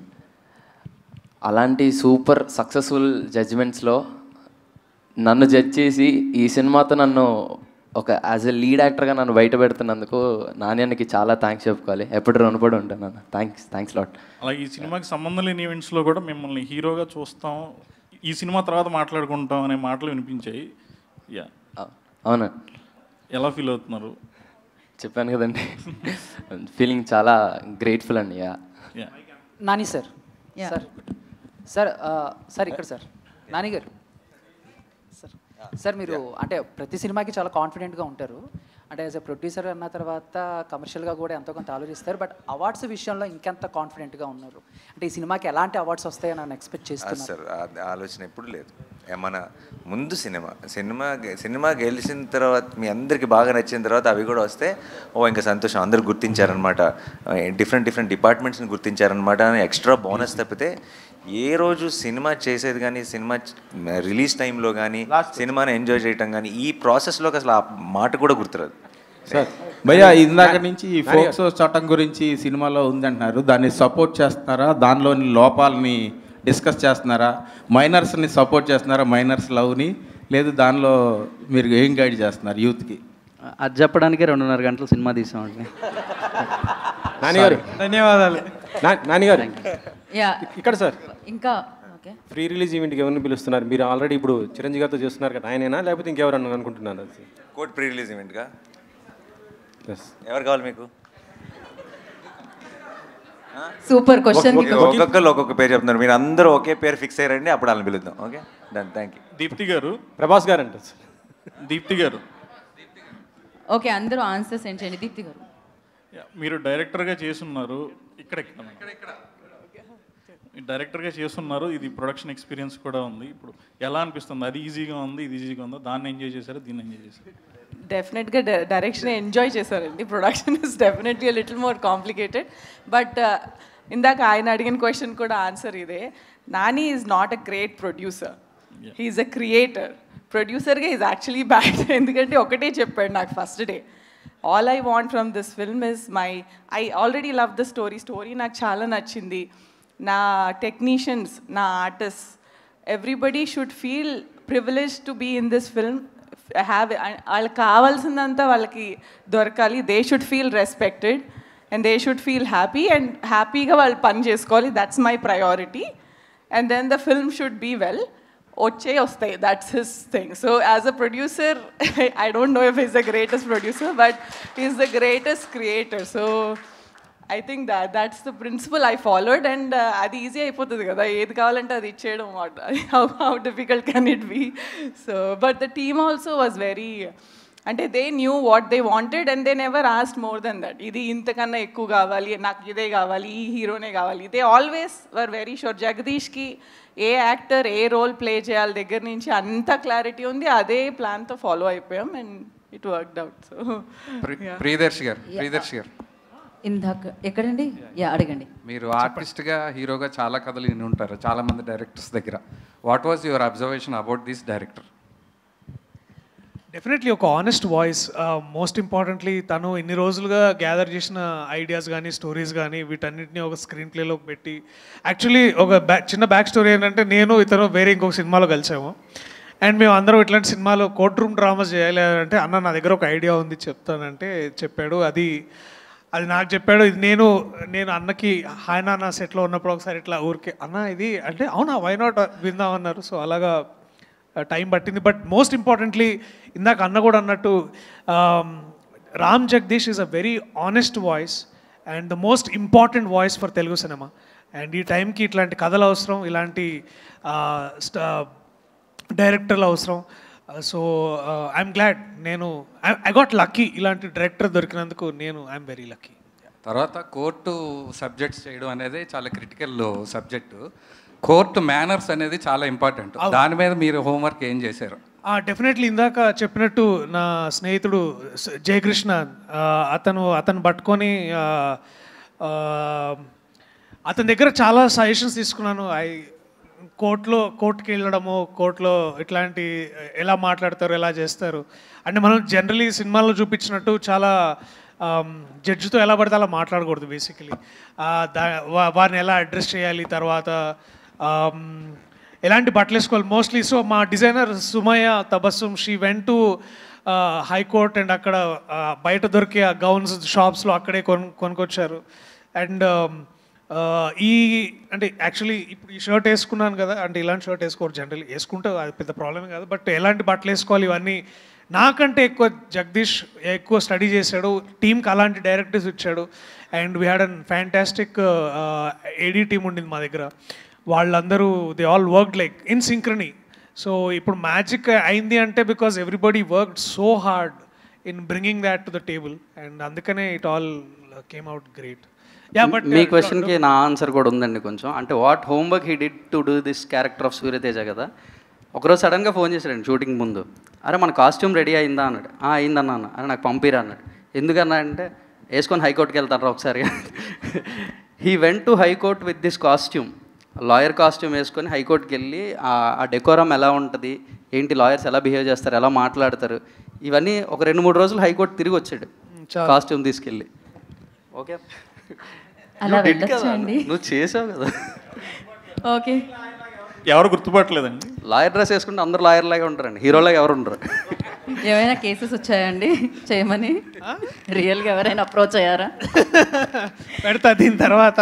అలాంటి సూపర్ సక్సెస్ఫుల్ జడ్జిమెంట్స్లో నన్ను జడ్జ్ చేసి ఈ సినిమాతో నన్ను ఒక యాజ్ ఎ లీడ్ యాక్టర్గా నన్ను బయట పెడుతున్నందుకు నాని అన్నకి చాలా థ్యాంక్స్ చెప్పుకోవాలి. ఎప్పుడు రుణపడి ఉంటాను అన్న. Thanks lot. అలాగే ఈ సినిమాకి సంబంధం లేని ఈవెంట్స్లో కూడా మిమ్మల్ని హీరోగా చూస్తాం, ఈ సినిమా తర్వాత మాట్లాడుకుంటాం అనే మాటలు వినిపించాయి. అవునా, ఎలా ఫీల్ అవుతున్నారు? చెప్పాను కదండి, ఫీలింగ్ చాలా గ్రేట్ఫుల్ అండి. నాని సార్, సార్ ఇక్కడ సార్, నాని గారు సార్, మీరు అంటే ప్రతి సినిమాకి చాలా కాన్ఫిడెంట్గా ఉంటారు. అంటే యాజ్ ఎ ప్రొడ్యూసర్ అన్న తర్వాత కమర్షియల్గా కూడా ఎంతో కొంత ఆలోచిస్తారు, బట్ అవార్డ్స్ విషయంలో ఇంకెంత కాన్ఫిడెంట్గా ఉన్నారు? అంటే ఈ సినిమాకి ఎలాంటి అవార్డ్స్ వస్తాయని నన్ను ఎక్స్పెక్ట్ చేస్తున్నారు? సార్ ఆలోచన ఎప్పుడు లేదు. మన ముందు సినిమా గెలిచిన తర్వాత మీ అందరికీ బాగా నచ్చిన తర్వాత అవి కూడా వస్తే ఇంకా సంతోషం, అందరూ గుర్తించారనమాట, డిఫరెంట్ డిపార్ట్మెంట్స్ని గుర్తించారనమాట అని ఎక్స్ట్రా బోనస్ తప్పితే ఏ రోజు సినిమా చేసేది కానీ, సినిమా రిలీజ్ టైంలో కానీ, సినిమాని ఎంజాయ్ చేయటం కానీ, ఈ ప్రాసెస్లోకి అసలు ఆ మాట కూడా గుర్తురాదు. సార్ భయ్యా, ఇందాక నుంచి ఈ ఫోక్సో చట్టం గురించి సినిమాలో ఉందంటున్నారు, దాన్ని సపోర్ట్ చేస్తున్నారా? దానిలోని లోపాలని డిస్కస్ చేస్తున్నారా? మైనర్స్ని సపోర్ట్ చేస్తున్నారా? మైనర్స్ లవ్ని లేదు, దానిలో మీరు ఏం గైడ్ చేస్తున్నారు యూత్కి? అది చెప్పడానికి 2.5 గంటలు సినిమా తీసామండి. నానిగారు ధన్యవాదాలు. నానిగారు యా ఇక్కడ సార్ ఇంకా ఓకే, ప్రీ రిలీజ్ ఈవెంట్కి ఎవరిని పిలుస్తున్నారు? మీరు ఆల్రెడీ ఇప్పుడు చిరంజీవి గారితో చేస్తున్నారు కదా, ఆయనేనా లేకపోతే ఇంకెవరన్నా అనుకుంటున్నారు? కోర్ట్ ప్రీ రిలీజ్ ఈవెంట్గా ఎవరు కావాలి మీకు? Super question. ఒక్కొక్కరు ఒక్కొక్క పేరు చెప్తున్నారు, మీరు అందరూ ఒకే పేరు ఫిక్స్ అయ్యారండి, అప్పుడు వాళ్ళని పిలుద్దాం. Okay done, thank you. Deepthi garu, Prabhas గారు అంటారు సార్. దీప్తి గారు ఓకే, అందరూ ఆన్సర్ సెండ్ చేయండి. దీప్తి గారు, మీరు డైరెక్టర్గా చేస్తున్నారు, ఇక్కడ డైరెక్టర్గా చేస్తున్నారు, ఇది ప్రొడక్షన్ ఎక్స్పీరియన్స్ కూడా ఉంది. ఇప్పుడు ఎలా అనిపిస్తుంది? అది ఈజీగా ఉంది, ఇది ఈజీగా ఉందా? దాన్ని ఎంజాయ్ చేశారు, దీన్ని ఎంజాయ్ చేశారు? డెఫినెట్గా డైరెక్షన్ ఎంజాయ్ చేశారండి. Production is definitely little more complicated, but ఇందాక ఆయన అడిగిన క్వశ్చన్ కూడా ఆన్సర్ ఇదే. Nani is not a great producer, he's a creator. ప్రొడ్యూసర్గా ఈజ్ యాక్చువల్లీ బ్యాడ్, ఎందుకంటే ఒకటే చెప్పాడు నాకు first day, all I want from this film is I already love the story నాకు చాలా నచ్చింది. నా టెక్నీషియన్స్, నా artist, everybody should feel privilege to be in this film. వాళ్ళకి కావాల్సిందంతా వాళ్ళకి దొరకాలి. They should feel respected and they should feel happy, and హ్యాపీగా వాళ్ళు పని చేసుకోవాలి. That's my priority. And then the film should be well. వస్తాయి, that's his thing. So as a producer, I don't know if is the greatest producer, but is the greatest creator. So I think that's the principle I followed, and అది ఈజీ అయిపోతుంది కదా, ఏది కావాలంటే అది ఇచ్చేయడం. how difficult can it be? So but the team also was very, అంటే they knew what they wanted and they never asked more than that. ఇది ఇంతకన్నా ఎక్కువ కావాలి, నాకు ఇదే కావాలి, ఈ హీరోనే కావాలి. they always were very sure. జగదీష్కి ఏ యాక్టర్ ఏ రోల్ ప్లే చేయాలి దగ్గర నుంచి అంత క్లారిటీ ఉంది. అదే ప్లాన్తో ఫాలో అయిపోయాం and it worked out. So Priyadarshi గారు ఇందాక ఎక్కడండి? యా అడగండి. మీరు ఆర్టిస్ట్గా హీరోగా చాలా కథలు విని ఉంటారు చాలా మంది డైరెక్టర్స్ దగ్గర. What was your observation about this director? Definitely ఒక ఆనెస్ట్ వాయిస్. మోస్ట్ ఇంపార్టెంట్లీ తను ఇన్ని రోజులుగా గ్యాదర్ చేసిన ఐడియాస్ కానీ స్టోరీస్ కానీ వీటన్నిటిని ఒక స్క్రీన్ ప్లేలోకి పెట్టి, యాక్చువల్లీ ఒక చిన్న బ్యాక్ స్టోరీ ఏంటంటే, నేను ఇతను వేరే ఇంకొక సినిమాలో కలిసాము అండ్ మేము అందరం ఇట్లాంటి సినిమాలో కోర్ట్ రూమ్ డ్రామాస్ చేయాలి అంటే, అన్న నా దగ్గర ఒక ఐడియా ఉంది చెప్తానంటే చెప్పాడు. అది నాకు చెప్పాడు. ఇది నేను అన్నకి ఆయన నా సెట్లో ఉన్నప్పుడు ఒకసారి ఇట్లా ఊరికే అన్న ఇది అంటే, అవునా వై నాట్ విందామన్నారు. సో అలాగా టైం పట్టింది. బట్ మోస్ట్ ఇంపార్టెంట్లీ ఇందాక అన్న కూడా అన్నట్టు, Ram Jagadish is a very honest voice and the most important voice for Telugu cinema. And ఈ టైంకి ఇట్లాంటి కథలు అవసరం, ఇలాంటి డైరెక్టర్లు అవసరం. So I'm glad, I got lucky ఇలాంటి డైరెక్టర్ దొరికినందుకు. I'm very lucky. తర్వాత కోర్టు సబ్జెక్ట్స్ చేయడం అనేది చాలా క్రిటికల్ సబ్జెక్టు. కోర్టు మేనర్స్ అనేది చాలా ఇంపార్టెంట్. దాని మీద మీరు హోంవర్క్ ఏం చేశారు? డెఫినెట్లీ ఇందాక చెప్పినట్టు నా స్నేహితుడు జయకృష్ణ, అతను పట్టుకొని అతని దగ్గర చాలా సజెషన్స్ తీసుకున్నాను. కోర్టుకి వెళ్ళడము, కోర్టులో ఇట్లాంటి ఎలా మాట్లాడతారు, ఎలా చేస్తారు అంటే, మనం జనరలీ సినిమాల్లో చూపించినట్టు చాలా జడ్జితో ఎలా పడితే అలా మాట్లాడకూడదు. బేసికలీ వారిని ఎలా అడ్రస్ చేయాలి, తర్వాత ఎలాంటి బట్టలు వేసుకోవాలి మోస్ట్లీ. సో మా designer Sumayya Tabassum, she went to high court and అక్కడ బయట దొరికే ఆ గౌన్స్ షాప్స్లో అక్కడే కొనుక్కొచ్చారు. అండ్ అంటే యాక్చువల్లీ ఇప్పుడు ఈ షర్ట్ వేసుకున్నాను కదా, అంటే ఇలాంటి షర్ట్ వేసుకోరు జనరల్లీ, వేసుకుంటే అది పెద్ద ప్రాబ్లమే కాదు. బట్ ఎలాంటి బట్టలు వేసుకోవాలి ఇవన్నీ నాకంటే ఎక్కువ జగదీష్ ఎక్కువ స్టడీ చేశాడు. టీంకి అలాంటి డైరెక్టర్స్ ఇచ్చాడు. And we had an fantastic AD team ఉండింది మా దగ్గర. వాళ్ళందరూ they all worked like in synchrony. So ఇప్పుడు మ్యాజిక్ అయింది అంటే because everybody worked so hard in bringing that to the table and అందుకనే it all came out great. Yeah but మీ క్వశ్చన్కి నా ఆన్సర్ కూడా ఉందండి కొంచెం. అంటే what homework he did to do this character of Suryateja కదా. ఒకరోజు సడన్గా ఫోన్ చేశాడండి షూటింగ్ ముందు. అరే మన కాస్ట్యూమ్ రెడీ అయిందా అన్నాడు. అయిందన్నా అన్న. అరే నాకు పంపిరా అన్నాడు. ఎందుకన్నా అంటే వేసుకొని హైకోర్టుకి వెళ్తారా ఒకసారి. He went to high court with this costume, lawyer costume వేసుకొని హైకోర్టుకి వెళ్ళి ఆ డెకోరం ఎలా ఉంటుంది, ఏంటి లాయర్స్ ఎలా బిహేవ్ చేస్తారు, ఎలా మాట్లాడతారు, ఇవన్నీ ఒక 2-3 రోజులు హైకోర్టు తిరిగి వచ్చాడు కాస్ట్యూమ్ తీసుకెళ్ళి. ఓకే అలా వెళ్ళొచ్చండి. నువ్వు చేసావు కదా. ఓకే, ఎవరు గుర్తుపట్టలేదండి. లాయర్ డ్రెస్ వేసుకుంటే అందరూ లాయర్ లాగా ఉంటారండి, హీరోలాగా ఎవరు ఉండరు. ఏమైనా కేసెస్ వచ్చాయండి చేయమని? రియల్గా ఎవరైనా అప్రోచ్ అయ్యారా? పెడతా దీని తర్వాత.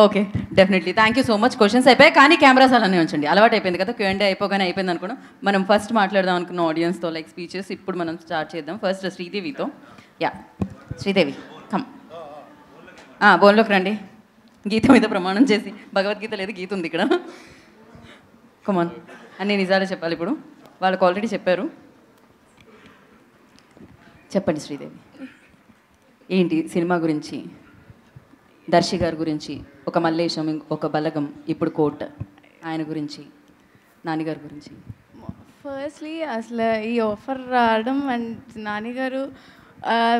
Okay, definitely. Thank you so much. Questions అయిపోయాయి కానీ కెమెరాస్ అలానే ఉంచండి. అలవాటు అయిపోయింది కదా, Q&A అయిపోగానే అయిపోయింది అనుకున్నాం. మనం ఫస్ట్ మాట్లాడదాం అనుకున్న ఆడియన్స్తో లైక్ స్పీచెస్ ఇప్పుడు మనం స్టార్ట్ చేద్దాం. ఫస్ట్ శ్రీదేవితో. Yeah Sridevi come. బోన్లోకి రండి. గీత మీద ప్రమాణం చేసి, భగవద్గీత లేదు గీత ఉంది ఇక్కడ. కమాన్, అన్ని నిజాలే చెప్పాలి ఇప్పుడు. వాళ్ళకి ఆల్రెడీ చెప్పారు. చెప్పండి శ్రీదేవి, ఏంటి సినిమా గురించి, దర్శి గారి గురించి, ఒక మల్లేశం, ఒక బలగం, ఇప్పుడు కోట్, ఆయన గురించి, నాన్నగారి గురించి. ఫస్ట్లీ అసలు ఈ ఆఫర్ రావడం అండ్ నాన్నగారు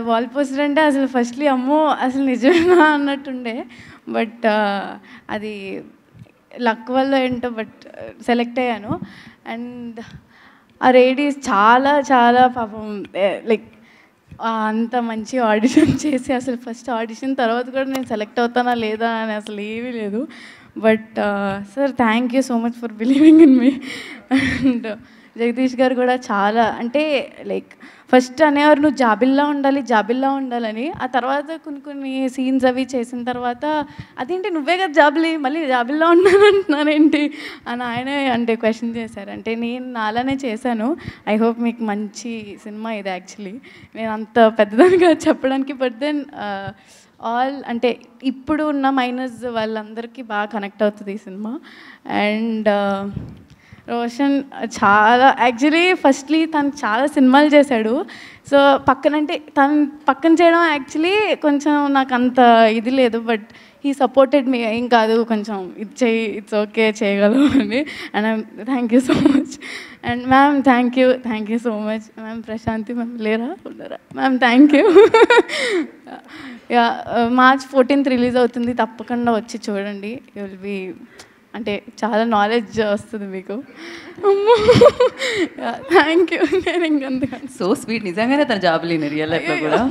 వాల్ పోస్టర్ అంటే అసలు ఫస్ట్లీ అమ్మో అసలు నిజమేనా అన్నట్టుండే. బట్ అది లక్ వల్ల ఏంటో బట్ సెలెక్ట్ అయ్యాను. అండ్ ఆ లేడీస్ చాలా చాలా పాపం లైక్ అంత మంచి ఆడిషన్ చేసి అసలు ఫస్ట్ ఆడిషన్ తర్వాత కూడా నేను సెలెక్ట్ అవుతానా లేదా అని అసలు ఏమీ లేదు. But sir thank you so much for believing in me. And Jagadish గారు కూడా చాలా అంటే లైక్ ఫస్ట్ అనేవారు నువ్వు జాబిల్లా ఉండాలని. ఆ తర్వాత కొన్ని సీన్స్ అవి చేసిన తర్వాత అదేంటి నువ్వే కదా జాబిలి, మళ్ళీ జాబిల్లా ఉన్నానంటున్నానేంటి అని ఆయనే అంటే క్వశ్చన్ చేశారు. అంటే నేను నాలానే చేశాను. ఐ హోప్ మీకు మంచి సినిమా ఇది. యాక్చువల్లీ నేను అంత పెద్దదానిగా చెప్పడానికి, బట్ దెన్ ఆల్ అంటే ఇప్పుడు ఉన్న మైనస్ వాళ్ళందరికీ బాగా కనెక్ట్ అవుతుంది ఈ సినిమా. అండ్ రోషన్ చాలా యాక్చువల్లీ ఫస్ట్లీ తను చాలా సినిమాలు చేశాడు. సో పక్కనంటే తను పక్కన చేయడం యాక్చువల్లీ కొంచెం నాకు అంత ఇది లేదు. బట్ హీ సపోర్టెడ్ మీ, ఏం కాదు కొంచెం ఇది చేయి, ఇట్స్ ఓకే చేయగలవు అని. And thank you so much. And ma'am thank you so much. Ma'am Prashanti ma'am లేరా ma'am thank you. Yeah March 14th release అవుతుంది, తప్పకుండా వచ్చి చూడండి. యూ విల్ బీ అంటే చాలా నాలెడ్జ్ వస్తుంది మీకు. Thank you. నేను ఇంకంత సో స్వీట్. నిజంగానే తన జాబ్ లేని రియల్ లైఫ్లో కూడా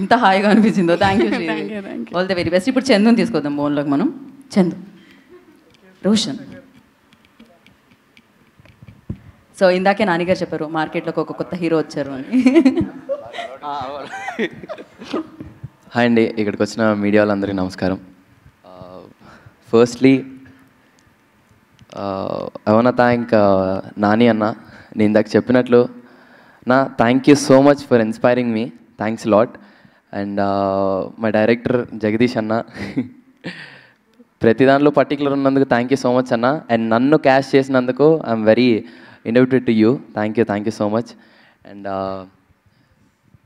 ఎంత హాయిగా అనిపించిందో. Thank you all the very best. ఇప్పుడు చందుని తీసుకొద్దాం బోన్లోకి మనం. చందు, రోషన్. సో ఇందాకే నాన్నగారు చెప్పారు మార్కెట్లోకి ఒక కొత్త హీరో వచ్చారు అని. హాయ్ అండి, ఇక్కడికి వచ్చిన మీడియా వాళ్ళందరికీ నమస్కారం. Firstly I want thank Nani అన్న. నేను ఇందాక చెప్పినట్లు thank you so much for inspiring me. Thanks lot. And my director Jagadish అన్న, ప్రతి దానిలో పర్టికులర్ ఉన్నందుకు థ్యాంక్ యూ సో మచ్ అన్న. అండ్ నన్ను క్యాష్ చేసినందుకు I'm very indebted to you. Thank you so much. And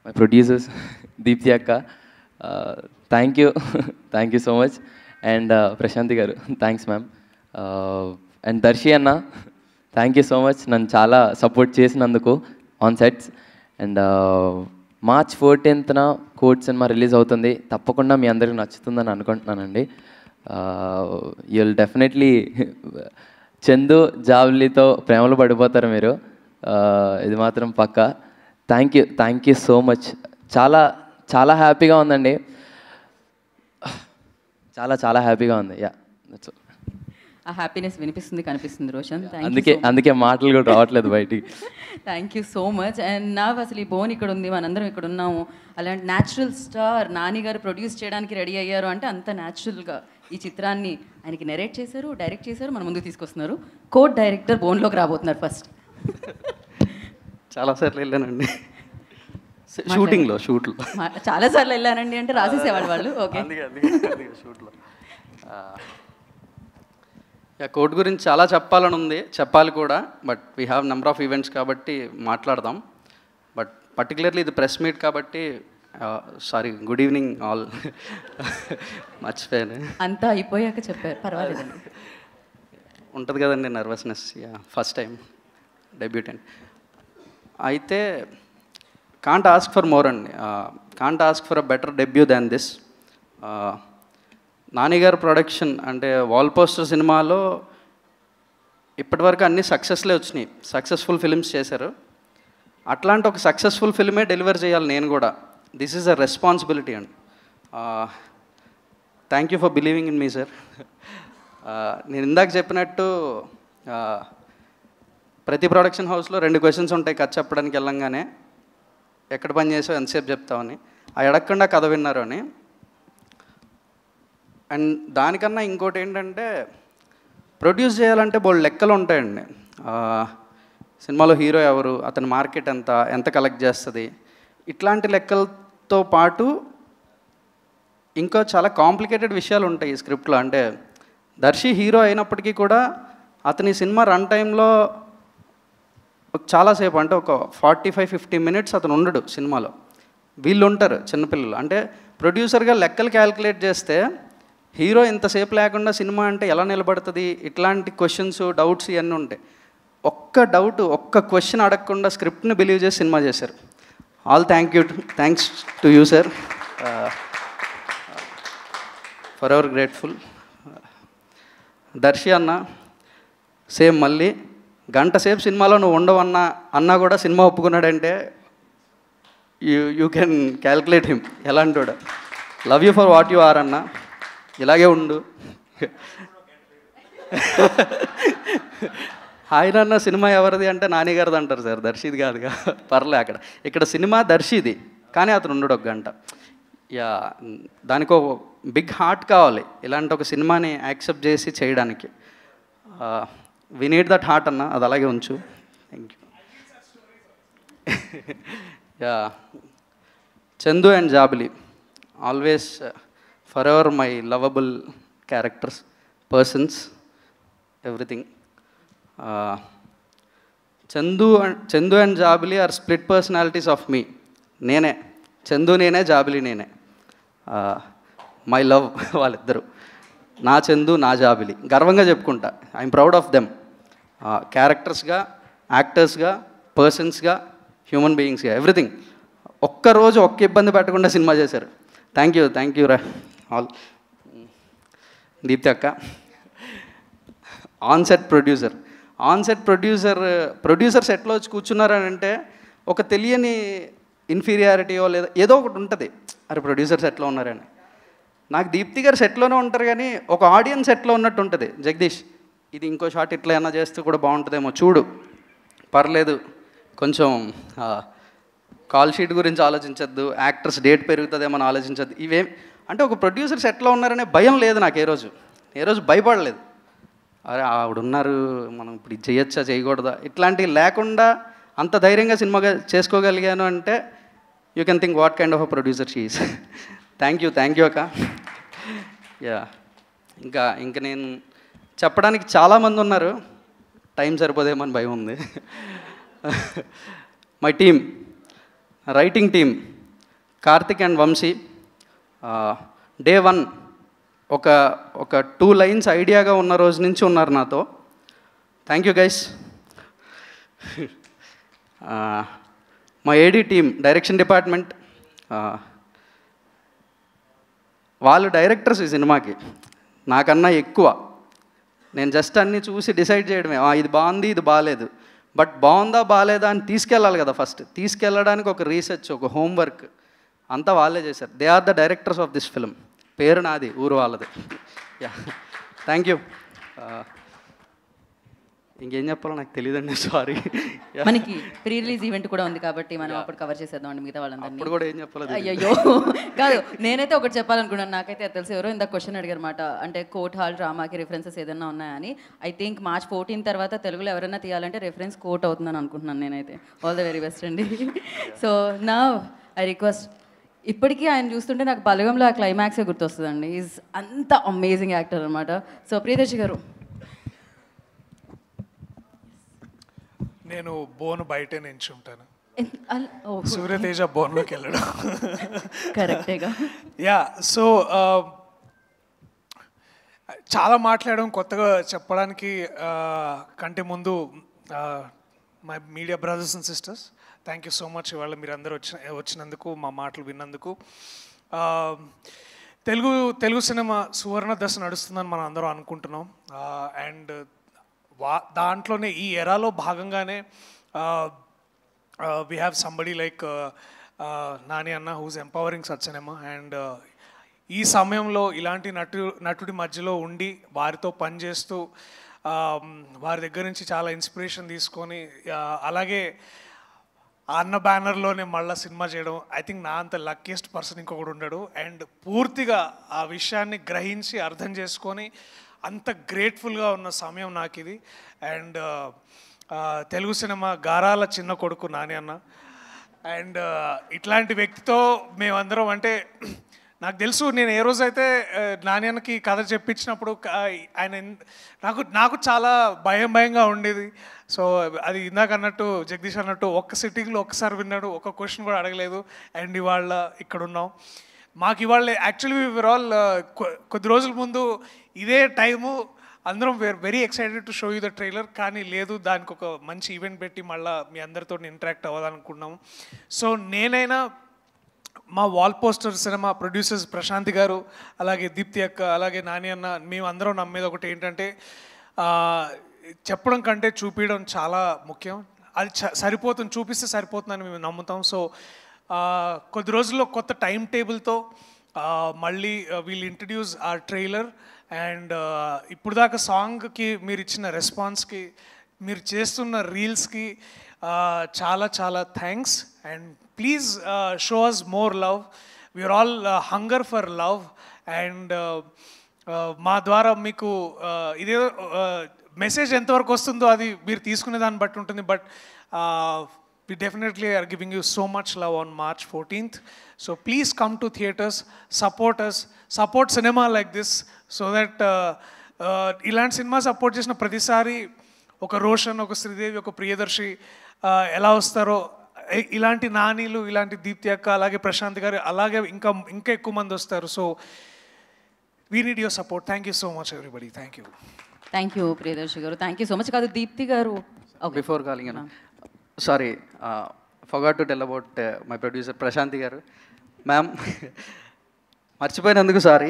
my producers Deepthi అక్క, thank you so much. And Prashanti garu thanks ma'am. And Darsi అన్న, థ్యాంక్ యూ సో మచ్ నన్ను చాలా సపోర్ట్ చేసినందుకు on sets. And March 14th Court cinema release అవుతుంది, తప్పకుండా మీ అందరికి నచ్చుతుందని అనుకుంటున్నానండి. యూ విల్ డెఫినెట్లీ చందు జావ్లీతో ప్రేమలో పడిపోతారు మీరు, ఇది మాత్రం పక్కా. Thank you so much. చాలా చాలా హ్యాపీగా ఉందండి, చాలా హ్యాపీగా ఉంది. Yeah that's all. ఆ హ్యాపీనెస్ వినిపిస్తుంది, కనిపిస్తుంది రోషన్. అందుకే మాటలు కూడా రావట్లేదు బయటికి. Thank you so much. And నాకు అసలు ఈ బోన్ ఇక్కడ ఉంది, మనందరం ఇక్కడ ఉన్నాము. అలాంటి న్యాచురల్ స్టార్ నాని గారు ప్రొడ్యూస్ చేయడానికి రెడీ అయ్యారు అంటే అంత న్యాచురల్గా ఈ చిత్రాన్ని ఆయనకి నెరేట్ చేశారు, డైరెక్ట్ చేశారు, మన ముందుకు తీసుకొస్తున్నారు. కోడ్ డైరెక్టర్ బోన్లోకి రాబోతున్నారు. ఫస్ట్ చాలాసార్లు వెళ్ళానండి షూటింగ్లో చాలాసార్లు వెళ్ళానండి అంటే రాసేసేవాళ్ళు వాళ్ళు. ఓకే, షూట్లో కోర్ట్ గురించి చాలా చెప్పాలని ఉంది, చెప్పాలి కూడా. But we have number of events కాబట్టి మాట్లాడదాం. బట్ పర్టికులర్లీ ఇది ప్రెస్ మీట్ కాబట్టి సారీ, గుడ్ ఈవినింగ్ ఆల్. మర్చిపోయాను. అంతా అయిపోయాక చెప్పారు, పర్వాలేదండి. ఉంటుంది కదండి నర్వస్నెస్, ఫస్ట్ టైం డెబ్యూటెంట్. అయితే కాంట్ ఆస్క్ ఫర్ మోర్ అండి, can't ask for a better debut than this. Nani గారు ప్రొడక్షన్ అంటే వాల్ పోస్టర్ సినిమాలో ఇప్పటివరకు అన్ని సక్సెస్లే వచ్చినాయి, సక్సెస్ఫుల్ ఫిల్మ్స్ చేశారు. అట్లాంటి ఒక సక్సెస్ఫుల్ ఫిల్మే డెలివర్ చేయాలి నేను కూడా. దిస్ ఈజ్ అ రెస్పాన్సిబిలిటీ అండి. Thank you for believing in me sir. నేను ఇందాక చెప్పినట్టు ప్రతి ప్రొడక్షన్ హౌస్లో 2 క్వశ్చన్స్ ఉంటాయి కథ చెప్పడానికి వెళ్ళంగానే. ఎక్కడ పని చేసావు, ఎంతసేపు చెప్తామని. ఆ అడగకుండా కథ విన్నారు అని. అండ్ దానికన్నా ఇంకోటి ఏంటంటే, ప్రొడ్యూస్ చేయాలంటే బోల్డ్ లెక్కలు ఉంటాయండి. సినిమాలో హీరో ఎవరు, అతని మార్కెట్ ఎంత కలెక్ట్ చేస్తుంది, ఇట్లాంటి లెక్కలతో పాటు ఇంకా చాలా కాంప్లికేటెడ్ విషయాలు ఉంటాయి ఈ స్క్రిప్ట్లో. అంటే దర్శి హీరో అయినప్పటికీ కూడా అతని సినిమా రన్ టైంలో చాలాసేపు, అంటే ఒక 45-50 మినిట్స్ అతను ఉండడు సినిమాలో. వీళ్ళు ఉంటారు చిన్నపిల్లలు. అంటే ప్రొడ్యూసర్గా లెక్కలు క్యాలిక్యులేట్ చేస్తే హీరో ఇంతసేపు లేకుండా సినిమా అంటే ఎలా నిలబడుతుంది, ఇట్లాంటి క్వశ్చన్స్, డౌట్స్ ఇవన్నీ ఉంటాయి. ఒక్క క్వశ్చన్ అడగకుండా స్క్రిప్ట్ని బిలీవ్ చేసి సినిమా చేశారు. All thanks to you sir, for ever grateful. Darshi అన్న సేమ్, మళ్ళీ గంట సేపు సినిమాలో నువ్వు అన్నా కూడా సినిమా ఒప్పుకున్నాడంటే యూ కెన్ క్యాల్కులేట్ హిమ్ ఎలాంటి వాడు. Love you for what you are అన్న, ఇలాగే ఉండు. ఆయన అన్న సినిమా ఎవరిది అంటే నాని గారిది అంటారు సార్, దర్శిది కాదుగా. పర్లే, ఇక్కడ సినిమా దర్శిది, కానీ అతను ఉండడు ఒక గంట. దానికో బిగ్ హార్ట్ కావాలి ఇలాంటి ఒక సినిమాని యాక్సెప్ట్ చేసి చేయడానికి. వి నీడ్ దట్ హార్ట్ అన్న, అది అలాగే ఉంచు. Thank you. Chandu and Jabili always for ever my lovable characters, persons, everything. Chandu and Jabili are split personalities of me. నేనే చందు, నేనే జాబిలి, నేనే. మై లవ్ వాళ్ళిద్దరు, నా చందు, నా జాబిలి. గర్వంగా చెప్పుకుంటా, ఐఎమ్ ప్రౌడ్ ఆఫ్ దెమ్. క్యారెక్టర్స్గా, యాక్టర్స్గా, పర్సన్స్గా, హ్యూమన్ బీయింగ్స్గా, ఎవ్రీథింగ్. ఒక్క ఇబ్బంది పెట్టకుండా సినిమా చేశారు. థ్యాంక్ యూ రా ఆల్. దీప్తి అక్క, ఆన్సెట్ ప్రొడ్యూసర్ సెట్లో వచ్చి కూర్చున్నారని అంటే ఒక తెలియని ఇన్ఫీరియారిటీయో లేదా ఏదో ఒకటి ఉంటుంది. అరే ప్రొడ్యూసర్ సెట్లో ఉన్నారని. నాకు దీప్తి గారు సెట్లోనే ఉంటారు, కానీ ఒక ఆడియన్స్ సెట్లో ఉన్నట్టు ఉంటుంది. జగదీష్, ఇది ఇంకో షాట్ ఇట్లా ఏమైనా చేస్తే కూడా బాగుంటుందేమో, చూడు, పర్లేదు, కొంచెం కాల్ షీట్ గురించి ఆలోచించద్దు, యాక్టర్స్ డేట్ పెరుగుతుందేమో అని ఆలోచించద్దు. ఇవేం అంటే ఒక ప్రొడ్యూసర్ సెట్లో ఉన్నారనే భయం లేదు నాకు. ఏ రోజు భయపడలేదు. అరే ఆవిడున్నారు, మనం ఇప్పుడు ఇది చేయొచ్చా చేయకూడదా, ఇట్లాంటివి లేకుండా అంత ధైర్యంగా సినిమాగా చేసుకోగలిగాను అంటే you can think what kind of a producer she is. Thank you అక్క. ఇంకా నేను చెప్పడానికి చాలామంది ఉన్నారు, టైం సరిపోదేమో అని భయం ఉంది. My team, writing team, Karthik and Vamsi. Day 1 ఒక 2 లైన్స్ ఐడియాగా ఉన్న రోజు నుంచి ఉన్నారు నాతో. Thank you guys. మా ఏడీ టీమ్, డైరెక్షన్ డిపార్ట్మెంట్, వాళ్ళు డైరెక్టర్స్ ఈ సినిమాకి నాకన్నా ఎక్కువ. నేను జస్ట్ అన్నీ చూసి డిసైడ్ చేయడమే, ఇది బాగుంది, ఇది బాగాలేదు. బట్ బాగుందా బాగాలేదా అని తీసుకెళ్ళాలి కదా. ఫస్ట్ తీసుకెళ్ళడానికి ఒక రీసెర్చ్, ఒక హోంవర్క్ అంతా వాళ్ళే చేశారు. They are the directors of this film. పేరు నాది, ఊరు వాళ్ళది. Thank you. ఇంకేం చెప్పాలో నాకు తెలియదండి, సారీ. మనకి ప్రీ రిలీజ్ ఈవెంట్ కూడా ఉంది కాబట్టి మనం అప్పుడు కవర్ చేసేద్దాం అండి మిగతా వాళ్ళందరినీ. అప్పుడు కూడా ఏం చెప్పాలి. అయ్యో కాదు, నేనైతే ఒకటి చెప్పాలనుకున్నాను. నాకైతే అది తెలుసు. ఎవరో ఇందాక క్వశ్చన్ అడిగారు అనమాట, అంటే కోర్ట్ హాల్ డ్రామాకి రిఫరెన్సెస్ ఏదైనా ఉన్నాయని. ఐ థింక్ March 14 తర్వాత తెలుగులో ఎవరైనా తీయాలంటే రెఫరెన్స్ కోర్ట్ అవుతుందని అనుకుంటున్నాను నేనైతే. ఆల్ ద వెరీ బెస్ట్ అండి. సో నా ఐ రిక్వెస్ట్, ఇప్పటికీ ఆయన చూస్తుంటే నాకు బలగంలో ఆ క్లైమాక్సే గుర్తొస్తుందండి. ఈజ్ అంత అమేజింగ్ యాక్టర్ అనమాట. సో ప్రియదర్శి గారు. నేను బోను బయటే నించుంటాను. సూర్యతేజ బోర్న్లోకి వెళ్ళడం కరెక్టేగా. యా, సో చాలా మాట్లాడడం కొత్తగా చెప్పడానికి కంటే ముందు my media brothers and sisters, thank you so much ఇవాళ మీరు అందరూ వచ్చినందుకు, మా మాటలు విన్నందుకు. తెలుగు సినిమా సువర్ణ దశ నడుస్తుందని మనం అందరం అనుకుంటున్నాం. అండ్ దాంట్లోనే ఈ ఎరాలో భాగంగానే we have somebody like Nani Anna who's empowering such cinema, and ఈ సమయంలో ఇలాంటి నటుడి మధ్యలో ఉండి వారితో పనిచేస్తూ వారి దగ్గర నుంచి చాలా ఇన్స్పిరేషన్ తీసుకొని అలాగే అన్న బ్యానర్లోనే మళ్ళీ సినిమా చేయడం, ఐ థింక్ నా అంత లక్కీయెస్ట్ పర్సన్ ఇంకొకడు ఉండడు. అండ్ పూర్తిగా ఆ విషయాన్ని గ్రహించి అర్థం చేసుకొని అంత గ్రేట్ఫుల్గా ఉన్న సమయం నాకు ఇది. అండ్ తెలుగు సినిమా గారాల చిన్న కొడుకు నాని అన్న, అండ్ ఇట్లాంటి వ్యక్తితో మేమందరం, అంటే నాకు తెలుసు నేను ఏ రోజైతే నాని అన్నకి కథ చెప్పించినప్పుడు ఆయన నాకు చాలా భయంగా ఉండేది. సో అది ఇందాక అన్నట్టు జగదీష్ అన్నట్టు ఒక్క సిట్టింగ్లో ఒక్కసారి విన్నాడు, ఒక్క క్వశ్చన్ కూడా అడగలేదు. అండ్ ఇవాళ ఇక్కడ ఉన్నాం. మాకు ఇవాళ యాక్చువల్లీ వీఆర్ ఆల్ కొద్ది రోజుల ముందు ఇదే టైము అందరం were very excited to show you the trailer, కానీ లేదు, దానికి ఒక మంచి ఈవెంట్ పెట్టి మళ్ళీ మీ అందరితో ఇంటరాక్ట్ అవ్వాలనుకున్నాము. సో నేనైనా మా wall poster cinema producers Prashanthi garu, అలాగే దీప్తి అక్క, అలాగే నాని అన్న, మేము అందరం నమ్మేది ఒకటి ఏంటంటే చెప్పడం కంటే చూపించడం చాలా ముఖ్యం. అది సరిపోతుంది, చూపిస్తే సరిపోతుందని మేము నమ్ముతాం. సో కొద్ది రోజుల్లో కొత్త టైం టేబుల్తో మళ్ళీ వీల్ ఇంట్రడ్యూస్ ఆ ట్రైలర్. అండ్ ఇప్పుడు దాకా సాంగ్కి మీరు ఇచ్చిన రెస్పాన్స్కి, మీరు చేస్తున్న రీల్స్కి చాలా చాలా thanks. And please show us more love. We're all hunger for love. And మా ద్వారా మీకు ఇదే మెసేజ్ ఎంతవరకు వస్తుందో అది మీరు తీసుకునే దాన్ని బట్టి ఉంటుంది. But we definitely are giving you so much love on March 14th. So please come to theaters, support us, support cinema like this, so that ilanti cinema support chesina pratisari oka Roshan, oka Sridevi, oka Priyadarshi ela vastaro, ilanti Nanilu, ilanti Deepthi akka, alage Prashant garu, alage inka ekku mandi vastaru. So we need your support. Thank you so much everybody. Thank you. Thank you Priyadarshi garu. Thank you so much. Kadu Deepthi garu. Before calling you, sorry, forgot to tell about my producer Prashanti garu. Ma'am, మర్చిపోయినందుకు sorry,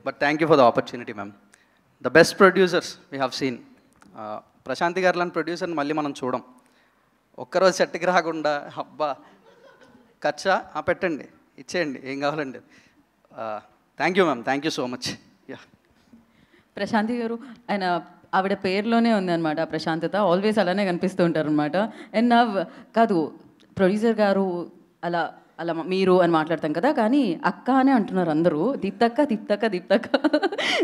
but thank you for the opportunity ma'am. The best producers we have seen. Prashanti garu లాంటి ప్రొడ్యూసర్ని మళ్ళీ మనం చూడం. ఒక్కరోజు సెట్కి రాకుండా అబ్బా ఖర్చా పెట్టండి, ఇచ్చేయండి, ఏం కావాలండి. Thank you ma'am, thank you so much. Yeah, Prashanthi garu ఆయన ఆవిడ పేరులోనే ఉంది అనమాట ప్రశాంతత, ఆల్వేస్ అలానే కనిపిస్తూ ఉంటారు అనమాట. అండ్ నా కాదు ప్రొడ్యూసర్ గారు అలా అలా మీరు అని మాట్లాడతాం కదా, కానీ అక్క అనే అంటున్నారు అందరూ. దీప్తక్క.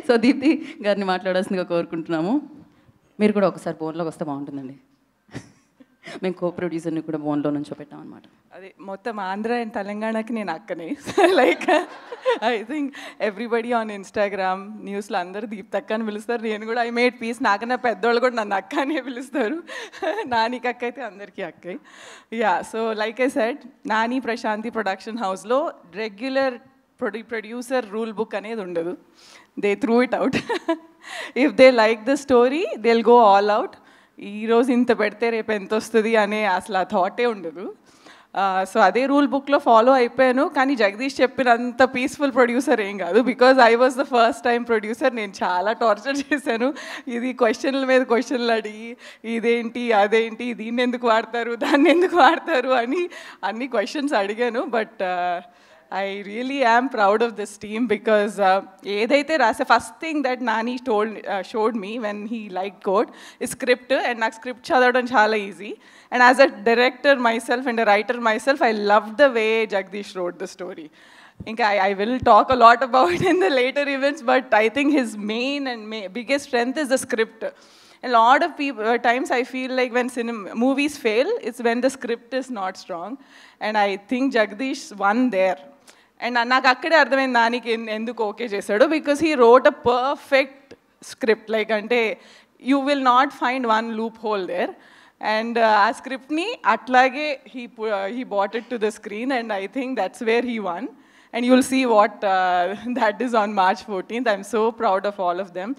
సో దీప్తి గారిని మాట్లాడాల్సిందిగా కోరుకుంటున్నాము. మీరు కూడా ఒకసారి ఫోన్లోకి వస్తే బాగుంటుందండి. మేము కో ప్రొడ్యూసర్ని కూడా ఫోన్లో నుంచో పెట్టామన్నమాట. అది మొత్తం ఆంధ్ర అండ్ తెలంగాణకి నేను అక్కనే. Like I think everybody on Instagram న్యూస్లో అందరూ దీప్తక్క అని పిలుస్తారు. నేను కూడా ఐ మేడ్ పీస్. నాకన్నా పెద్దవాళ్ళు కూడా నన్ను అక్క అనే పిలుస్తారు. నానికి అక్క అయితే అందరికీ అక్కే. Yeah, so like I said, Nani Prashanthi production హౌస్లో రెగ్యులర్ ప్రొడ్యూసర్ రూల్ బుక్ అనేది ఉండదు. They through it out. If they like the story they will go all out. ఈరోజు ఇంత పెడితే రేపు ఎంత వస్తుంది అనే అసలు ఆ థాటే ఉండదు. సో అదే రూల్ బుక్లో ఫాలో అయిపోయాను. కానీ జగదీష్ చెప్పినంత పీస్ఫుల్ ప్రొడ్యూసర్ ఏం కాదు, because I was the first time producer. నేను చాలా టార్చర్ చేశాను. ఇది క్వశ్చన్ల మీద క్వశ్చన్లు అడిగి, ఇదేంటి అదేంటి, దీన్ని ఎందుకు వాడతారు దాన్ని ఎందుకు వాడతారు అని అన్ని క్వశ్చన్స్ అడిగాను. But I really am proud of this team because ఏదైతే రాసే first thing that Nani showed me when he liked code is script, and నాకు స్క్రిప్ట్ చదవడం చాలా easy. And as a director myself and a writer myself, I loved the way Jagdish wrote the story. ఇంకా I will talk a lot about it in the later events, but I think his main and biggest strength is the script. A lot of times I feel like when movies fail, it's when the script is not strong, and I think Jagdish won there. And నాకు అక్కడే అర్థమైంది దానికి ఎందుకు ఓకే చేశాడు, because he wrote a perfect script. Like అంటే you will not find one loop hole there. And ఆ స్క్రిప్ట్ని అట్లాగే he brought it to the screen, and I think that's where he won. And you'll see what that is on March 14th. I'm so proud of all of them.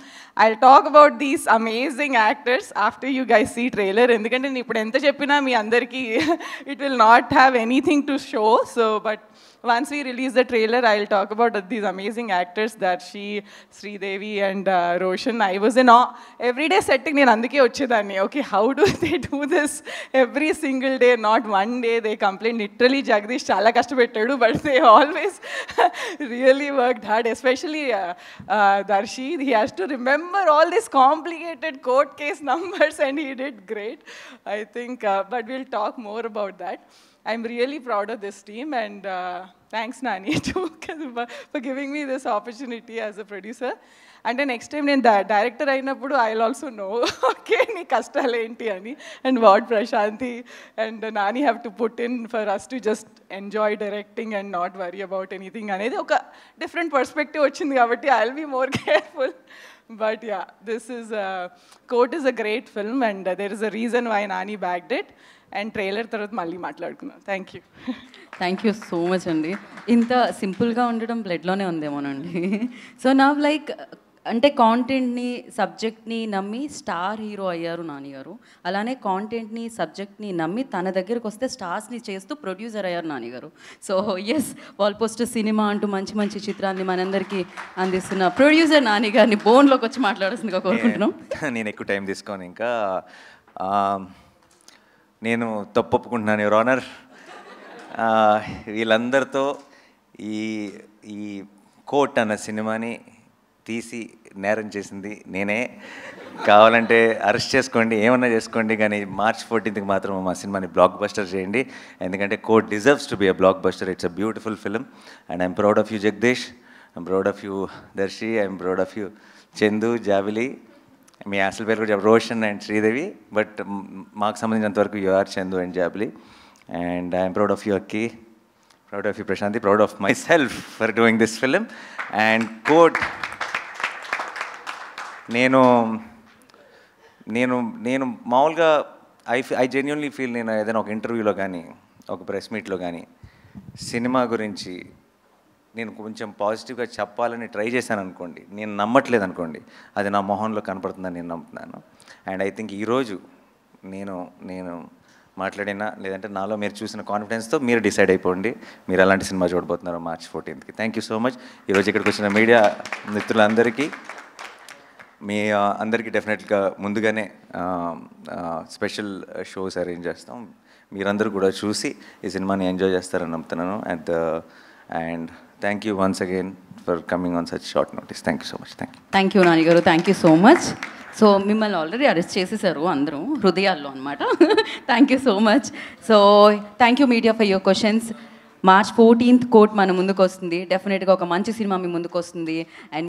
I'll talk about these amazing actors after you guys see trailer. ఎందుకంటే నేను ఇప్పుడు ఎంత చెప్పినా మీ అందరికీ it will not have anything to show. So, but once we release the trailer, I'll talk about these amazing actors, Darshi, Sridevi and Roshan. I was in awe. Everyday setting నేను అందుకే వచ్చేదాన్ని. Okay, how do they do this every single day? Not one day they complain. Literally Jagdish చాలా కష్టపెట్టాడు, but they always really worked hard, especially Darshi. He has to remember all these complicated court case numbers and he did great, I think. But we'll talk more about that. I'm really proud of this team, and thanks Nani too for giving me this opportunity as a producer. And next time నేను డైరెక్టర్ అయినప్పుడు I'll also know, okay, నీ కష్టాలు ఏంటి అని, and what Prashanti and Nani have to put in for us to just enjoy directing and not worry about anything అనేది ఒక different perspective వచ్చింది కాబట్టి I'll be more careful. But yeah, this is Court is a great film, and there is a reason why Nani backed it. And trailer తర్వాత మళ్ళీ మాట్లాడుకుందాం. Thank you. Thank you so much అండి. ఇంత సింపుల్గా ఉండడం బ్లడ్లోనే ఉందేమోనండి. సో నా లైక్ అంటే కాంటెంట్ని సబ్జెక్ట్ని నమ్మి స్టార్ హీరో అయ్యారు నాని గారు. అలానే కాంటెంట్ని సబ్జెక్ట్ని నమ్మి తన దగ్గరికి వస్తే స్టార్స్ని చేస్తూ ప్రొడ్యూసర్ అయ్యారు నాని గారు. So yes, wall poster cinema అంటూ మంచి మంచి చిత్రాన్ని మనందరికీ అందిస్తున్న ప్రొడ్యూసర్ నాని గారిని బోన్లోకి వచ్చి మాట్లాడాల్సిందిగా కోరుకుంటున్నాం. నేను ఎక్కువ టైం తీసుకోను, ఇంకా నేను తప్పు ఒప్పుకుంటున్నాను యువర్ ఆనర్. వీళ్ళందరితో ఈ కోర్ట్ అన్న సినిమాని తీసి నేరం చేసింది నేనే. కావాలంటే అరెస్ట్ చేసుకోండి, ఏమన్నా చేసుకోండి, కానీ March 14th మాత్రం మా సినిమాని బ్లాక్ బస్టర్ చేయండి. ఎందుకంటే Court deserves to be a blockbuster. It's a beautiful film and I'm proud of you Jagadish, I'm proud of you Darshi, I'm proud of you Chandu, Jabili, మీ అసలు పేరు కూడా రోషన్ అండ్ శ్రీదేవి, బట్ మాకు సంబంధించినంతవరకు you are Chandu and Jabili. And I'm proud of you అక్కి, proud of you Prashanti, proud of myself for doing this film. And Court నేను మామూలుగా ఐ జెన్యున్లీ ఫీల్, నేను ఏదైనా ఒక ఇంటర్వ్యూలో కానీ ఒక ప్రెస్ మీట్లో కానీ సినిమా గురించి నేను కొంచెం పాజిటివ్గా చెప్పాలని ట్రై చేశాను అనుకోండి, నేను నమ్మట్లేదు అనుకోండి, అది నా మొహంలో కనపడుతుందని నేను నమ్ముతున్నాను. అండ్ ఐ థింక్ ఈరోజు నేను మాట్లాడినా లేదంటే నాలో మీరు చూసిన కాన్ఫిడెన్స్తో మీరు డిసైడ్ అయిపోండి మీరు ఎలాంటి సినిమా చూడబోతున్నారు March 14th. Thank you so much. ఈరోజు ఇక్కడికి వచ్చిన మీడియా మిత్రులందరికీ, మీ అందరికీ డెఫినెట్గా ముందుగానే స్పెషల్ షోస్ అరేంజ్ చేస్తాం. మీరందరూ కూడా చూసి ఈ సినిమాని ఎంజాయ్ చేస్తారని నమ్ముతున్నాను. And thank you once again for coming on such short notice. Thank you so much. Thank you Nani garu, thank you so much. So మిమ్మల్ని ఆల్రెడీ అరెస్ట్ చేసేసారు అందరూ హృదయాల్లో అనమాట. థ్యాంక్ you so much. So thank you media for your questions. March 14th Court మన ముందుకు వస్తుంది. డెఫినెట్గా ఒక మంచి సినిమా మీ ముందుకు వస్తుంది. అండ్